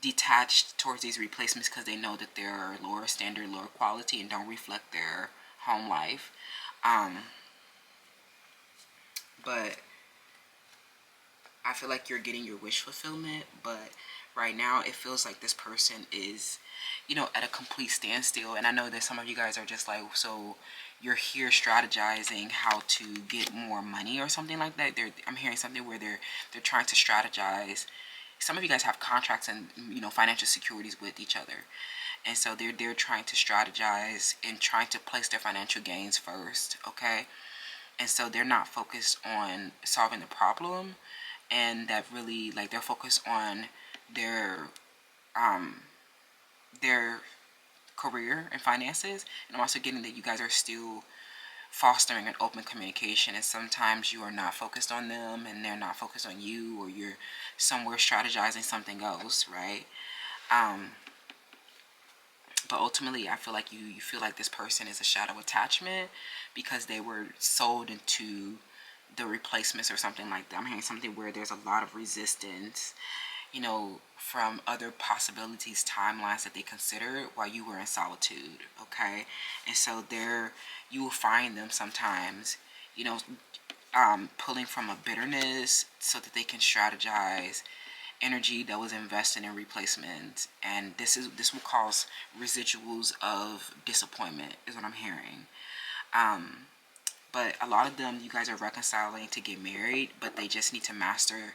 B: detached towards these replacements because they know that they're lower standard, lower quality, and don't reflect their home life. But I feel like you're getting your wish fulfillment, but right now it feels like this person is, at a complete standstill. And I know that some of you guys are just like, so you're here strategizing how to get more money or something like that. I'm hearing something where they're trying to strategize. Some of you guys have contracts and financial securities with each other, and so they're trying to strategize and trying to place their financial gains first, okay? And so they're not focused on solving the problem, and that really, like, they're focused on their their career and finances. And I'm also getting that you guys are still fostering an open communication, and sometimes you are not focused on them and they're not focused on you, or you're somewhere strategizing something else, right? But ultimately, I feel like you feel like this person is a shadow attachment because they were sold into the replacements or something like that. I'm hearing something where there's a lot of resistance, from other possibilities, timelines that they considered while you were in solitude, okay? And so you will find them sometimes, pulling from a bitterness so that they can strategize energy that was invested in replacement, and this will cause residuals of disappointment, is what I'm hearing. But a lot of them, you guys are reconciling to get married, but they just need to master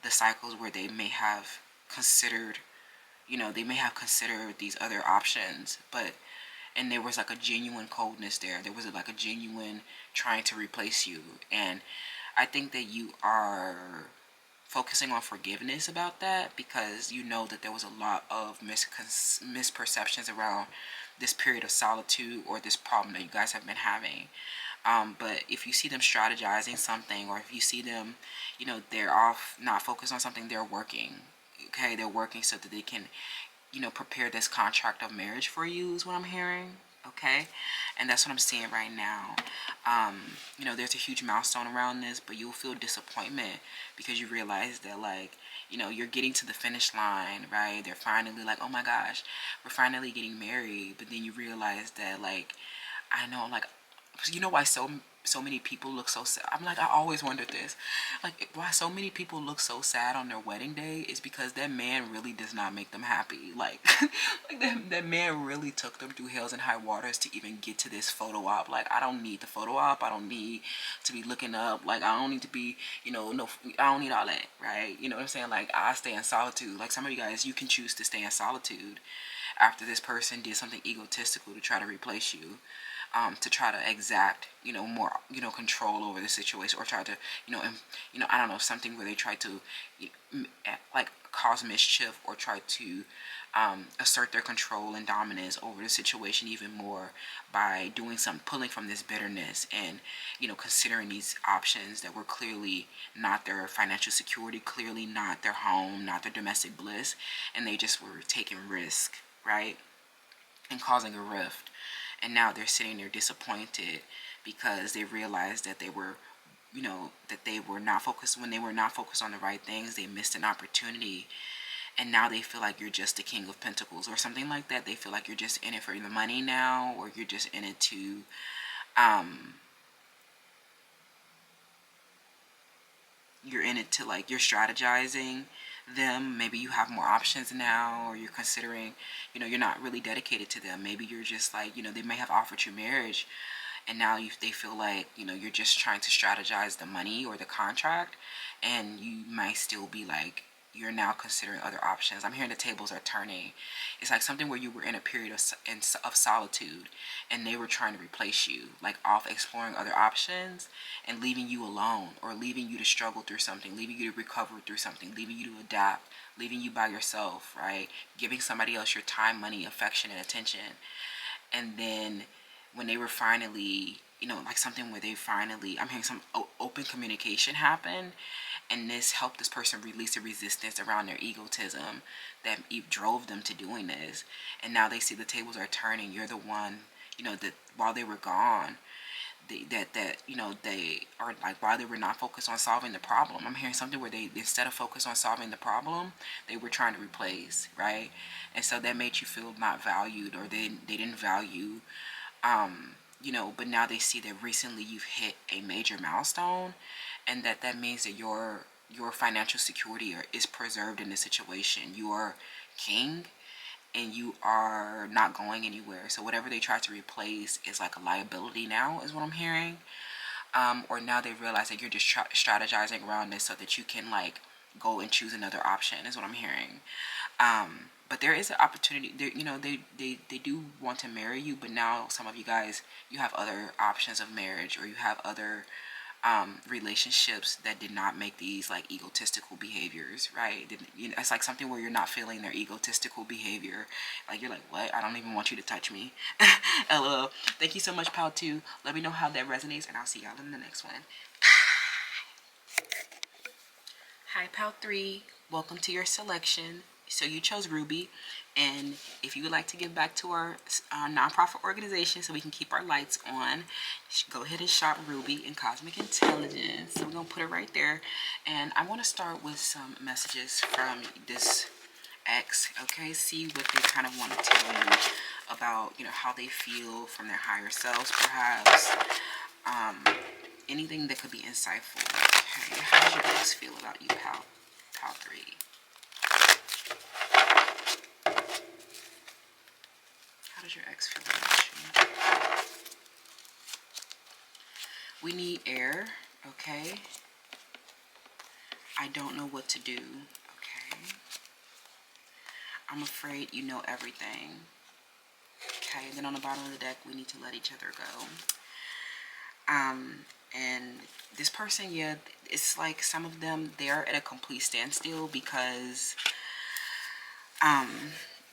B: the cycles where they may have considered, these other options, and there was like a genuine coldness there. There was like a genuine trying to replace you, and I think that you are focusing on forgiveness about that because you know that there was a lot of misperceptions around this period of solitude or this problem that you guys have been having. But if you see them strategizing something, or if you see them, they're off not focused on something, they're working. Okay, they're working so that they can, prepare this contract of marriage for you, is what I'm hearing. Okay, and that's what I'm seeing right now. There's a huge milestone around this, but you'll feel disappointment because you realize that, like, you're getting to the finish line, right? They're finally like, oh my gosh, we're finally getting married. But then you realize that, like, I know, like, why so many people look so sad. I'm like, I always wondered this, like, why so many people look so sad on their wedding day is because that man really does not make them happy. Like, like that man really took them through hells and high waters to even get to this photo op. Like, I don't need the photo op. I don't need to be looking up. Like, I don't need to be, you know, no, I don't need all that, right? You know what I'm saying? Like, I stay in solitude. Like, some of you guys, you can choose to stay in solitude after this person did something egotistical to try to replace you. To try to exact, you know, more, you know, control over the situation, or try to, I don't know, something where they try to, like, cause mischief, or try to assert their control and dominance over the situation even more by doing some pulling from this bitterness and, you know, considering these options that were clearly not their financial security, clearly not their home, not their domestic bliss, and they just were taking risk, right, and causing a rift. And now they're sitting there disappointed because they realized that they were, you know, that they were not focused. When they were not focused on the right things, they missed an opportunity. And now they feel like you're just the King of Pentacles or something like that. They feel like you're just in it for the money now, or you're just in it to, you're in it to, like, you're strategizing them. Maybe you have more options now, or you're considering, you know, you're not really dedicated to them. Maybe you're just like, you know, they may have offered you marriage, and now they feel like, you know, you're just trying to strategize the money or the contract, and you might still be like, you're now considering other options. I'm hearing the tables are turning. It's like something where you were in a period of solitude, and they were trying to replace you, like off exploring other options and leaving you alone, or leaving you to struggle through something, leaving you to recover through something, leaving you to adapt, leaving you by yourself, right? Giving somebody else your time, money, affection, and attention. And then when they were finally, you know, like something where they finally, I'm hearing some open communication happen, and this helped this person release the resistance around their egotism that drove them to doing this. And now they see the tables are turning. You're the one, you know, that while they were gone, that you know, they are like, while they were not focused on solving the problem, I'm hearing something where they, instead of focus on solving the problem, they were trying to replace, right? And so that made you feel not valued, or they didn't value, you know. But now they see that recently you've hit a major milestone, and that means that your financial security is preserved in this situation. You are king, and you are not going anywhere. So whatever they try to replace is like a liability now, is what I'm hearing. Or now they realize that you're just strategizing around this so that you can, like, go and choose another option, is what I'm hearing. But there is an opportunity there, you know. They do want to marry you, but now some of you guys, you have other options of marriage, or you have other relationships that did not make these, like, egotistical behaviors, right? You know, it's like something where you're not feeling their egotistical behavior. Like, you're like, what? I don't even want you to touch me. LOL. Thank you so much, Pal 2. Let me know how that resonates, and I'll see y'all in the next one. Hi, Pal 3. Welcome to your selection. So you chose Ruby, and if you would like to give back to our nonprofit organization so we can keep our lights on, go ahead and shop Ruby in Cosmic Intelligence. So we're going to put it right there. And I want to start with some messages from this ex, okay? See what they kind of want to tell you about, you know, how they feel from their higher selves, perhaps. Anything that could be insightful. Okay, how does your ex feel about you, Pal 3? How does your ex feel about you? We need air, okay? I don't know what to do, okay? I'm afraid you know everything, okay? And then on the bottom of the deck, we need to let each other go. And this person, yeah, it's like some of them, they're at a complete standstill because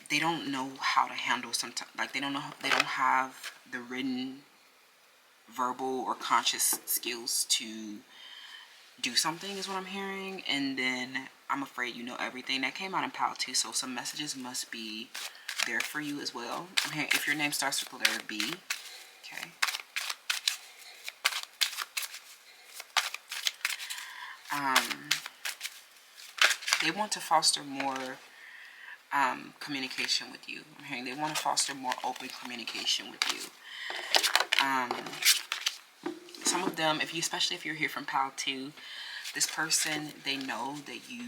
B: they don't know how to handle sometimes, like they don't have the written, verbal, or conscious skills to do something, is what I'm hearing. And then I'm afraid you know everything. That came out in Pile 2, so some messages must be there for you as well. I'm hearing if your name starts with the letter B, okay. They want to foster more communication with you. I'm hearing they want to foster more open communication with you. some of them, especially if you're here from pile 2, this person, they know that you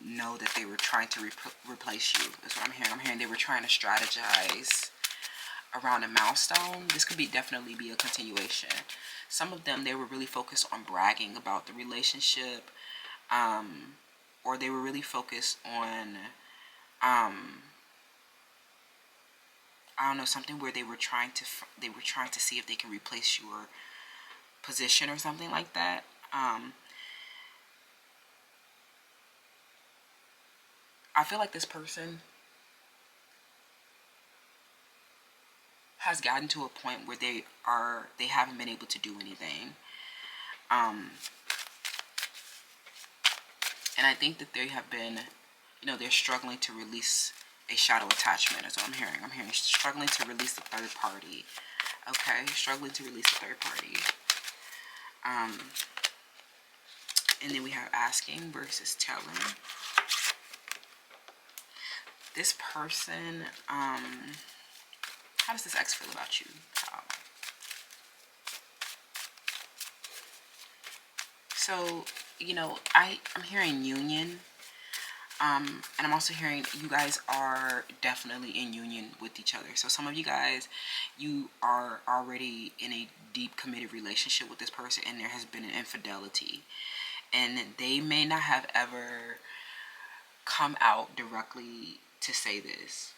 B: know that they were trying to replace you. That's what I'm hearing. I'm hearing they were trying to strategize around a milestone. This could definitely be a continuation. Some of them, they were really focused on bragging about the relationship, or they were really focused on, I don't know, something where they were trying to see if they can replace your position or something like that. I feel like this person has gotten to a point where they haven't been able to do anything. And I think that they have been, they're struggling to release a shadow attachment. That's what I'm hearing. I'm hearing struggling to release the third party. Okay, struggling to release the third party. And then we have asking versus telling. This person, how does this ex feel about you? So, I'm hearing union. And I'm also hearing you guys are definitely in union with each other. So some of you guys, you are already in a deep committed relationship with this person, and there has been an infidelity. And they may not have ever come out directly to say this.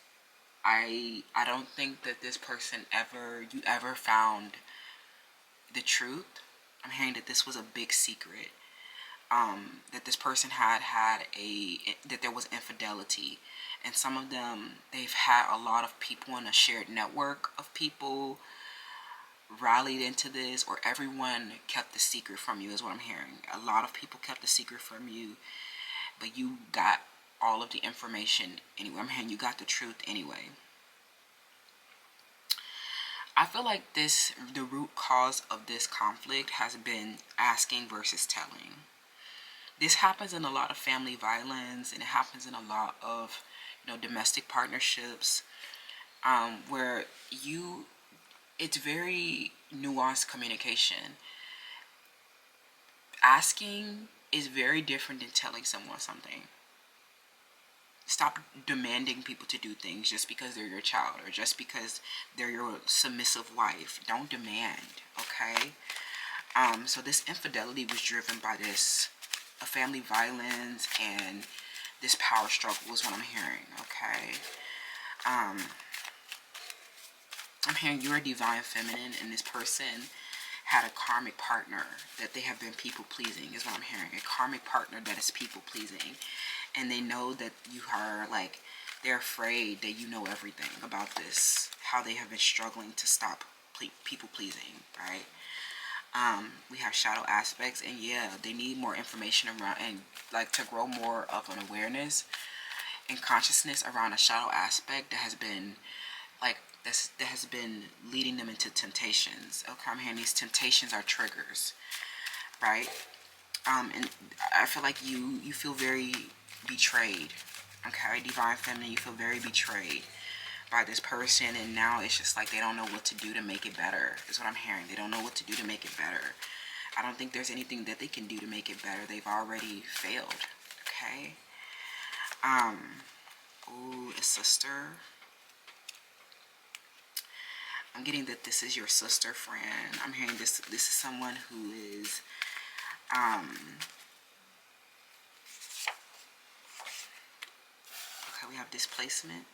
B: I don't think that this person you ever found the truth. I'm hearing that this was a big secret. That this person that there was infidelity. And some of them, they've had a lot of people in a shared network of people rallied into this, or everyone kept the secret from you is what I'm hearing. A lot of people kept the secret from you, but you got all of the information anyway. I'm hearing you got the truth anyway. I feel like the root cause of this conflict has been asking versus telling. This happens in a lot of family violence, and it happens in a lot of, domestic partnerships, where it's very nuanced communication. Asking is very different than telling someone something. Stop demanding people to do things just because they're your child or just because they're your submissive wife. Don't demand, okay? So this infidelity was driven by a family violence and this power struggle is what I'm hearing, okay? I'm hearing you're a divine feminine, and this person had a karmic partner that they have been people pleasing is what I'm hearing. A karmic partner that is people pleasing. And they know that you are they're afraid that you know everything about this, how they have been struggling to stop people pleasing, right? We have shadow aspects, and yeah, they need more information around and to grow more of an awareness and consciousness around a shadow aspect that has been that has been leading them into temptations. Okay, I'm hearing these temptations are triggers, right? And I feel like you feel very betrayed. Okay, divine feminine, you feel very betrayed by this person, and now it's just they don't know what to do to make it better is what I'm hearing. They don't know what to do to make it better. I don't think there's anything that they can do to make it better. They've already failed. Okay. Ooh, a sister. I'm getting that this is your sister friend. I'm hearing this is someone who is okay, we have displacement.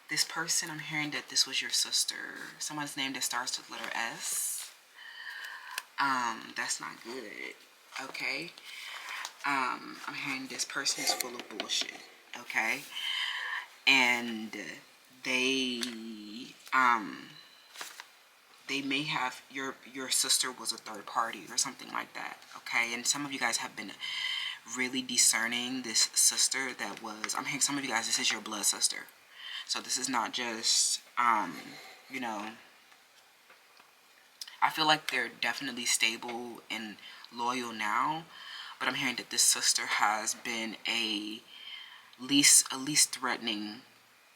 B: This person, I'm hearing that this was your sister. Someone's name that starts with letter S. That's not good. Okay. I'm hearing this person is full of bullshit. Okay. And they may have your sister was a third party or something like that. Okay. And some of you guys have been really discerning this sister that was, I'm hearing some of you guys, this is your blood sister. So this is not just, I feel like they're definitely stable and loyal now, but I'm hearing that this sister has been a least threatening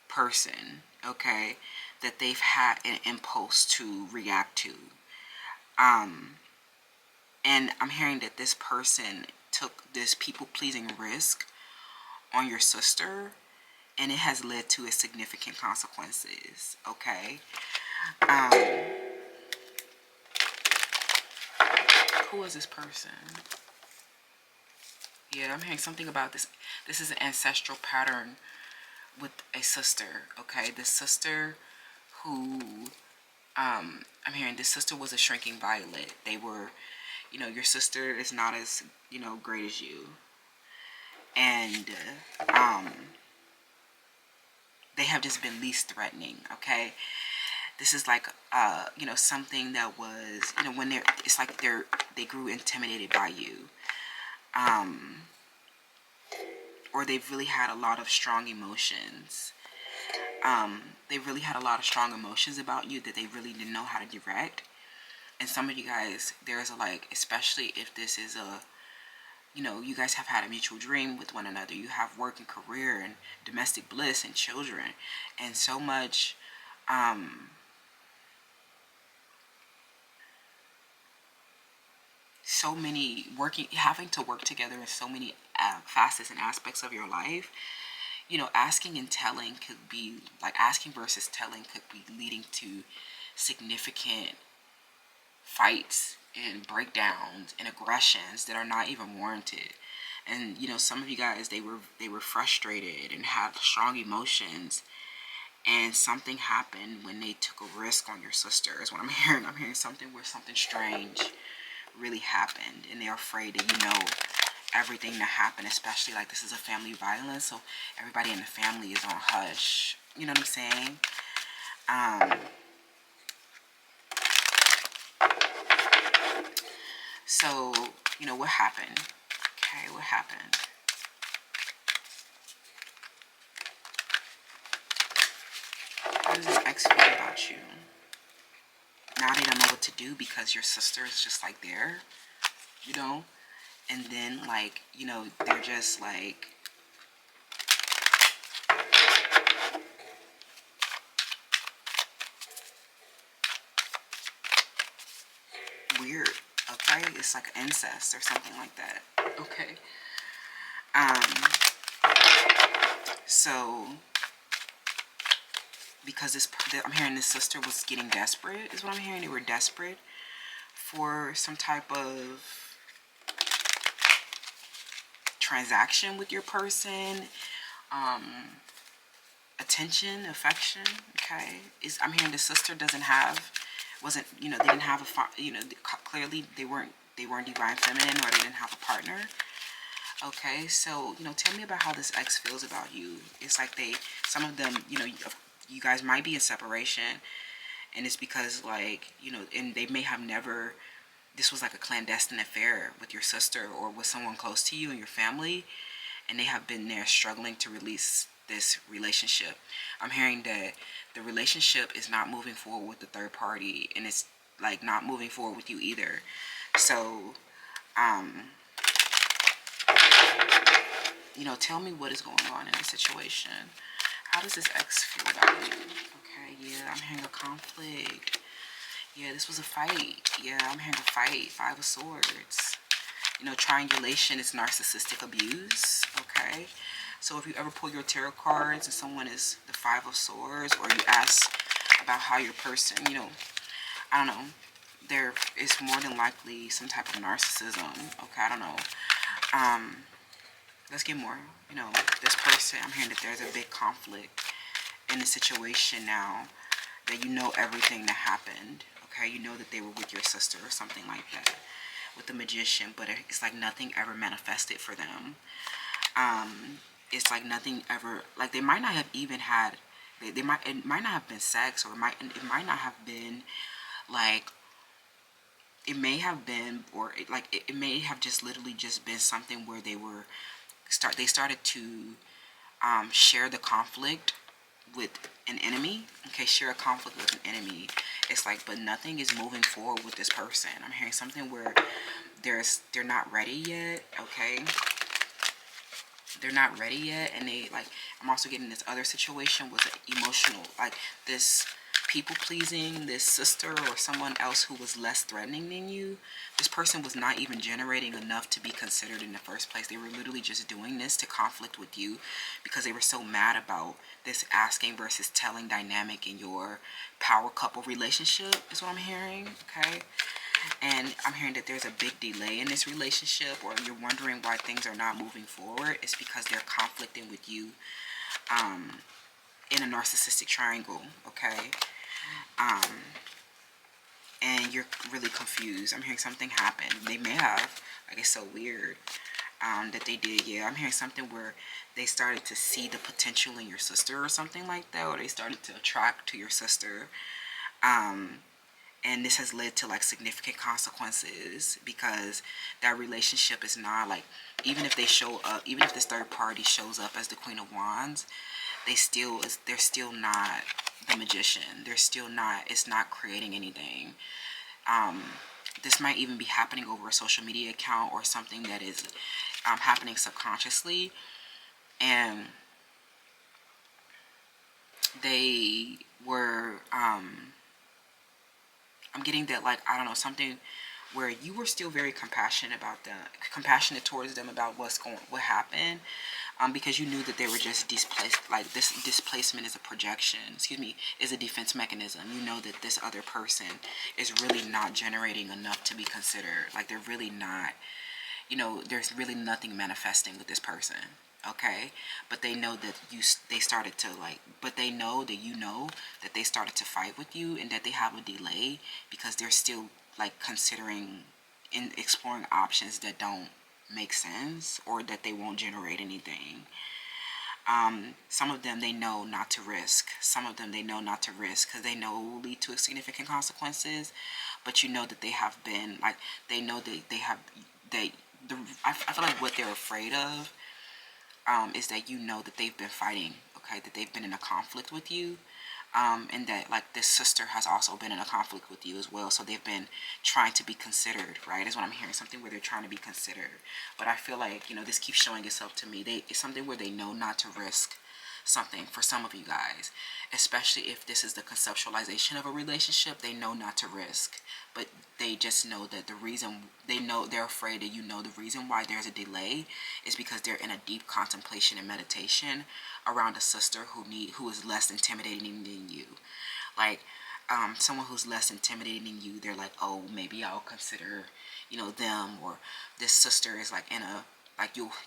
B: person, okay, that they've had an impulse to react to. And I'm hearing that this person took this people-pleasing risk on your sister, and it has led to a significant consequences, okay? Who is this person? Yeah, I'm hearing something about this. This is an ancestral pattern with a sister, okay? This sister who, I'm hearing this sister was a shrinking violet. They were, your sister is not as, great as you. And, they have just been least threatening, okay? This is like, something that was, when it's like they grew intimidated by you. Or they've really had a lot of strong emotions. They really had a lot of strong emotions about you that they really didn't know how to direct. And some of you guys, there's a like, especially if this is a, you guys have had a mutual dream with one another. You have work and career and domestic bliss and children and so much, so many having to work together in so many facets and aspects of your life. Asking and telling could be like asking versus telling could be leading to significant fights and breakdowns and aggressions that are not even warranted. And some of you guys, they were frustrated and had strong emotions, and something happened when they took a risk on your sister is what I'm hearing. I'm hearing something where something strange really happened, and they're afraid that everything that happened, especially like this is a family violence, so everybody in the family is on hush. You know what I'm saying? So, what happened? Okay, what happened? How does this ex feel about you? Now they don't know what to do because your sister is just like there, and then like, they're just like, weird, okay? It's like incest or something like that, okay? So, because I'm hearing this sister was getting desperate, is what I'm hearing. They were desperate for some type of transaction with your person, attention, affection, okay? I'm hearing the sister they didn't have clearly they weren't divine feminine, or they didn't have a partner. Okay, so tell me about how this ex feels about you. It's like some of them, you guys might be in separation, and it's because like, and they may have never, this was like a clandestine affair with your sister or with someone close to you and your family, and they have been there struggling to release this relationship. I'm hearing that the relationship is not moving forward with the third party, and it's like not moving forward with you either. So, tell me what is going on in this situation. How does this ex feel about you? Okay, yeah, I'm hearing a conflict. Yeah, this was a fight. Yeah, I'm hearing a fight. 5 of Swords. Triangulation is narcissistic abuse. Okay, so if you ever pull your tarot cards and someone is the 5 of Swords, or you ask about how your person, I don't know, there is more than likely some type of narcissism. Okay, I don't know. Let's get more. This person, I'm hearing that there's a big conflict in the situation now, that everything that happened. Okay, that they were with your sister or something like that with the Magician, but it's like nothing ever manifested for them. It's like nothing ever, like they might not have even had, it might not have been sex, or it might not have been like, it may have been, or it may have just literally just been something where they started to share the conflict with an enemy. Okay, share a conflict with an enemy. It's like, but nothing is moving forward with this person. I'm hearing something where they're not ready yet. Okay, they're not ready yet, and I'm also getting this other situation with emotional, like this people pleasing this sister or someone else who was less threatening than you. This person was not even generating enough to be considered in the first place. They were literally just doing this to conflict with you because they were so mad about this asking versus telling dynamic in your power couple relationship, is what I'm hearing, okay? And I'm hearing that there's a big delay in this relationship, or you're wondering why things are not moving forward. It's because they're conflicting with you in a narcissistic triangle, okay? And you're really confused. I'm hearing something happen. They may have, like, it's so weird that they did. Yeah, I'm hearing something where they started to see the potential in your sister or something like that, or they started to attract to your sister. And this has led to like significant consequences because that relationship is not like, even if they show up, even if this third party shows up as the Queen of Wands, they're still not the Magician. They're still not, it's not creating anything. This might even be happening over a social media account or something that is happening subconsciously. And they were, I'm getting that, like, I don't know, something where you were still very compassionate towards them about what happened, because you knew that they were just displaced. Like, this displacement is a projection, is a defense mechanism. You know that this other person is really not generating enough to be considered. Like, they're really not, there's really nothing manifesting with this person. Okay, but they know that they started to but they know that that they started to fight with you, and that they have a delay because they're still like considering and exploring options that don't make sense, or that they won't generate anything. Some of them they know not to risk. Some of them they know not to risk because they know it will lead to significant consequences. But you know that they have been they know that I feel like what they're afraid of is that that they've been fighting, okay, that they've been in a conflict with you, and that like this sister has also been in a conflict with you as well. So they've been trying to be considered, right? Is what I'm hearing. Something where they're trying to be considered. But I feel like this keeps showing itself to me. It's something where they know not to risk something for some of you guys, especially if this is the conceptualization of a relationship. They know not to risk, but they just know that they're afraid that the reason why there's a delay is because they're in a deep contemplation and meditation around a sister who is less intimidating than you. Like, someone who's less intimidating than you, they're like, oh, maybe I'll consider them, or this sister is like in a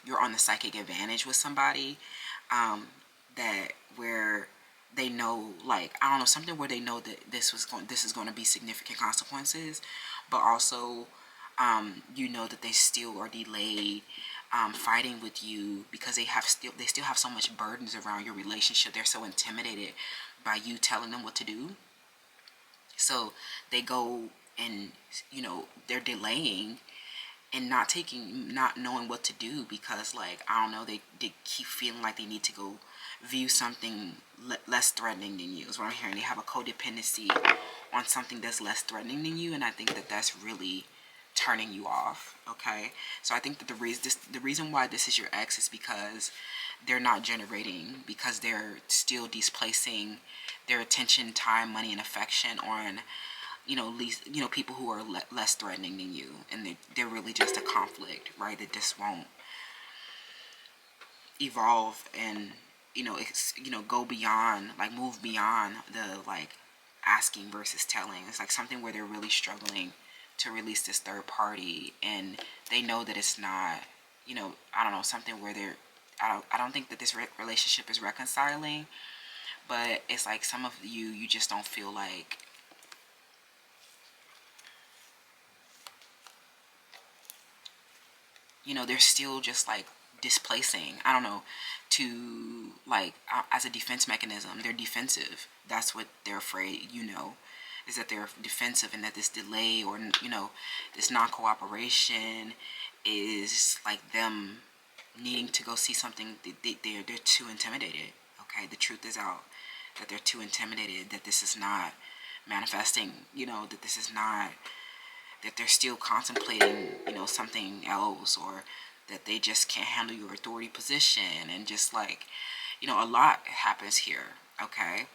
B: you're on the psychic advantage with somebody, that where they know, like, I don't know, something where they know that this is going to be significant consequences, but also that they still are delayed fighting with you because they still have so much burdens around your relationship. They're so intimidated by you telling them what to do, so they go and they're delaying and not knowing what to do because, like, I don't know, they keep feeling like they need to go view something less threatening than you, is what I'm hearing. They have a codependency on something that's less threatening than you, and I think that that's really turning you off, okay? So I think that the reason why this is your ex is because they're not generating, because they're still displacing their attention, time, money, and affection on people who are less threatening than you, and they're really just a conflict, right? That just won't evolve and go beyond, like, move beyond the like asking versus telling. It's like something where they're really struggling to release this third party, and they know that it's not, I don't know, something where I don't think that this relationship is reconciling, but it's like some of you just don't feel like they're still just like displacing, I don't know, to like as a defense mechanism. They're defensive. That's what they're afraid, is that they're defensive, and that this delay or this non-cooperation is like them needing to go see something. They're too intimidated, okay? The truth is out, that they're too intimidated, that this is not manifesting, that this is not, that they're still contemplating, something else, or that they just can't handle your authority position, and just like, a lot happens here, okay?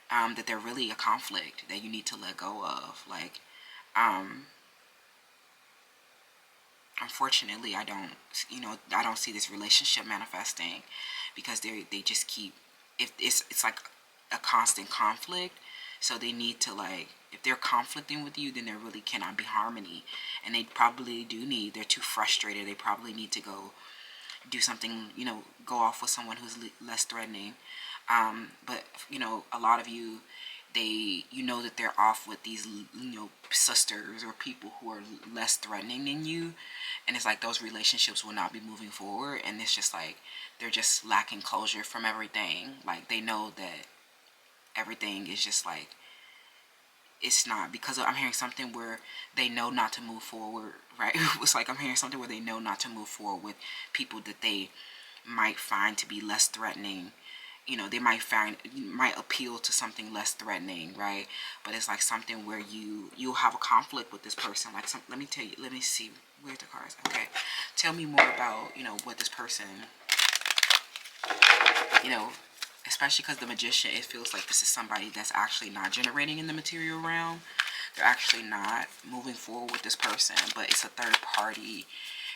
B: that they're really a conflict that you need to let go of. Like, unfortunately, I don't see this relationship manifesting, because they just keep, if it's like a constant conflict. So they need to, like, if they're conflicting with you, then there really cannot be harmony, and they probably they're too frustrated. They probably need to go do something, go off with someone who's less threatening. But a lot of you, that they're off with these, sisters or people who are less threatening than you, and it's like those relationships will not be moving forward, and it's just like they're just lacking closure from everything. Like, they know that everything is just like, it's not, because I'm hearing something where they know not to move forward, right? It's like I'm hearing something where they know not to move forward with people that they might find to be less threatening. They might appeal to something less threatening, right? But it's like something where you'll have a conflict with this person. Like, let me see, where's the cards? Okay, tell me more about, what this person, especially because the Magician, it feels like this is somebody that's actually not generating in the material realm. They're actually not moving forward with this person, but it's a third party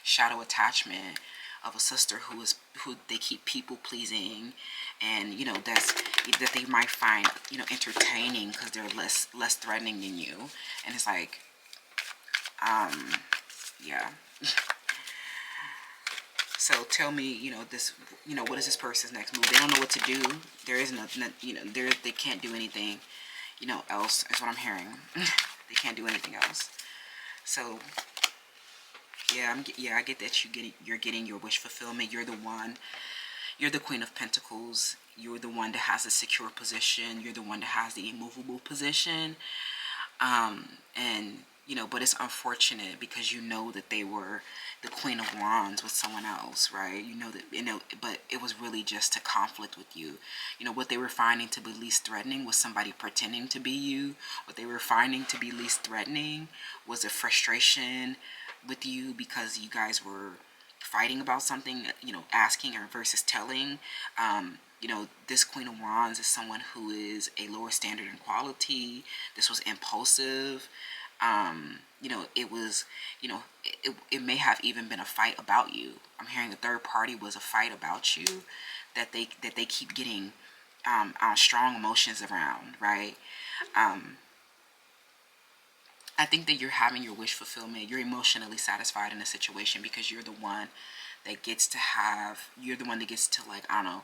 B: shadow attachment of a sister who they keep people pleasing, and that they might find entertaining because they're less threatening than you. And it's like, yeah. So tell me, this, what is this person's next move? They don't know what to do. There is nothing, they can't do anything, else, is what I'm hearing. They can't do anything else. So, yeah, I get that you're getting your wish fulfillment. You're the Queen of Pentacles. You're the one that has a secure position. You're the one that has the immovable position. And but it's unfortunate, because that they were the Queen of Wands with someone else, right? But it was really just to conflict with you. What they were finding to be least threatening was somebody pretending to be you. What they were finding to be least threatening was a frustration with you, because you guys were fighting about something, asking or versus telling. This Queen of Wands is someone who is a lower standard in quality. This was impulsive. It was, it may have even been a fight about you. I'm hearing the third party was a fight about you that they keep getting strong emotions around, right? I think that you're having your wish fulfillment. You're emotionally satisfied in a situation, because you're the one that gets to like, I don't know,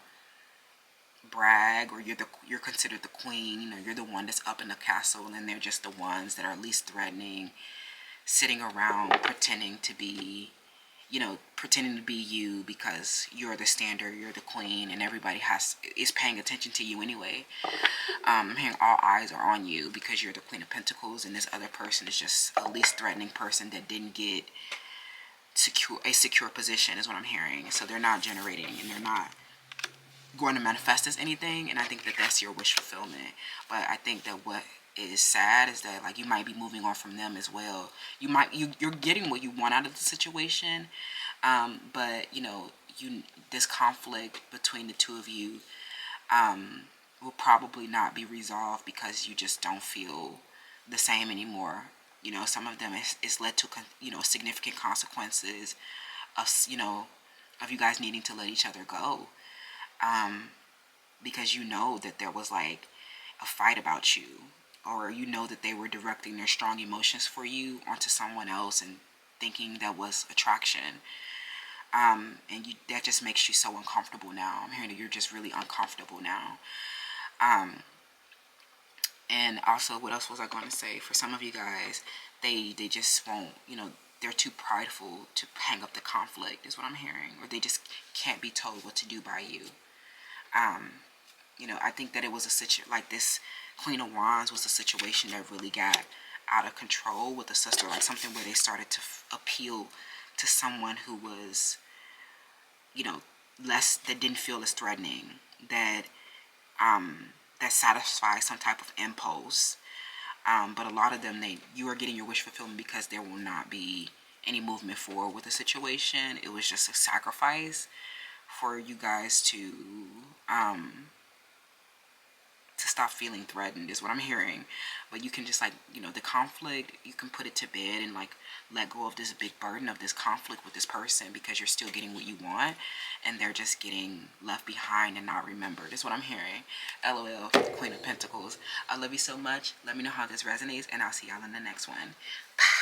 B: brag, or you're considered the queen, or you're the one that's up in the castle, and they're just the ones that are least threatening, sitting around pretending to be you, because you're the standard, you're the queen, and everybody is paying attention to you anyway. I'm hearing all eyes are on you, because you're the Queen of Pentacles, and this other person is just a least threatening person that didn't get a secure position, is what I'm hearing. So they're not generating, and they're not going to manifest as anything, and I think that that's your wish fulfillment. But I think that what is sad is that, like, you might be moving on from them as well. You're getting what you want out of the situation, but this conflict between the two of you will probably not be resolved, because you just don't feel the same anymore. Some of them is led to significant consequences of you guys needing to let each other go. Because that there was like a fight about you, or that they were directing their strong emotions for you onto someone else, and thinking that was attraction. And that just makes you so uncomfortable now. I'm hearing that you're just really uncomfortable now. And also, what else was I going to say? For some of you guys, they just won't, they're too prideful to hang up the conflict, is what I'm hearing, or they just can't be told what to do by you. I think that it was like this Queen of Wands was a situation that really got out of control with the sister, like something where they started to appeal to someone who was, that didn't feel as threatening, that satisfies some type of impulse. But a lot of them, you are getting your wish fulfillment, because there will not be any movement forward with the situation. It was just a sacrifice for you guys to stop feeling threatened is what I'm hearing. But you can just like, you know, the conflict, you can put it to bed and like let go of this big burden of this conflict with this person, because you're still getting what you want and they're just getting left behind and not remembered is what I'm hearing. LOL, Queen of Pentacles. I love you so much. Let me know how this resonates, and I'll see y'all in the next one. Bye.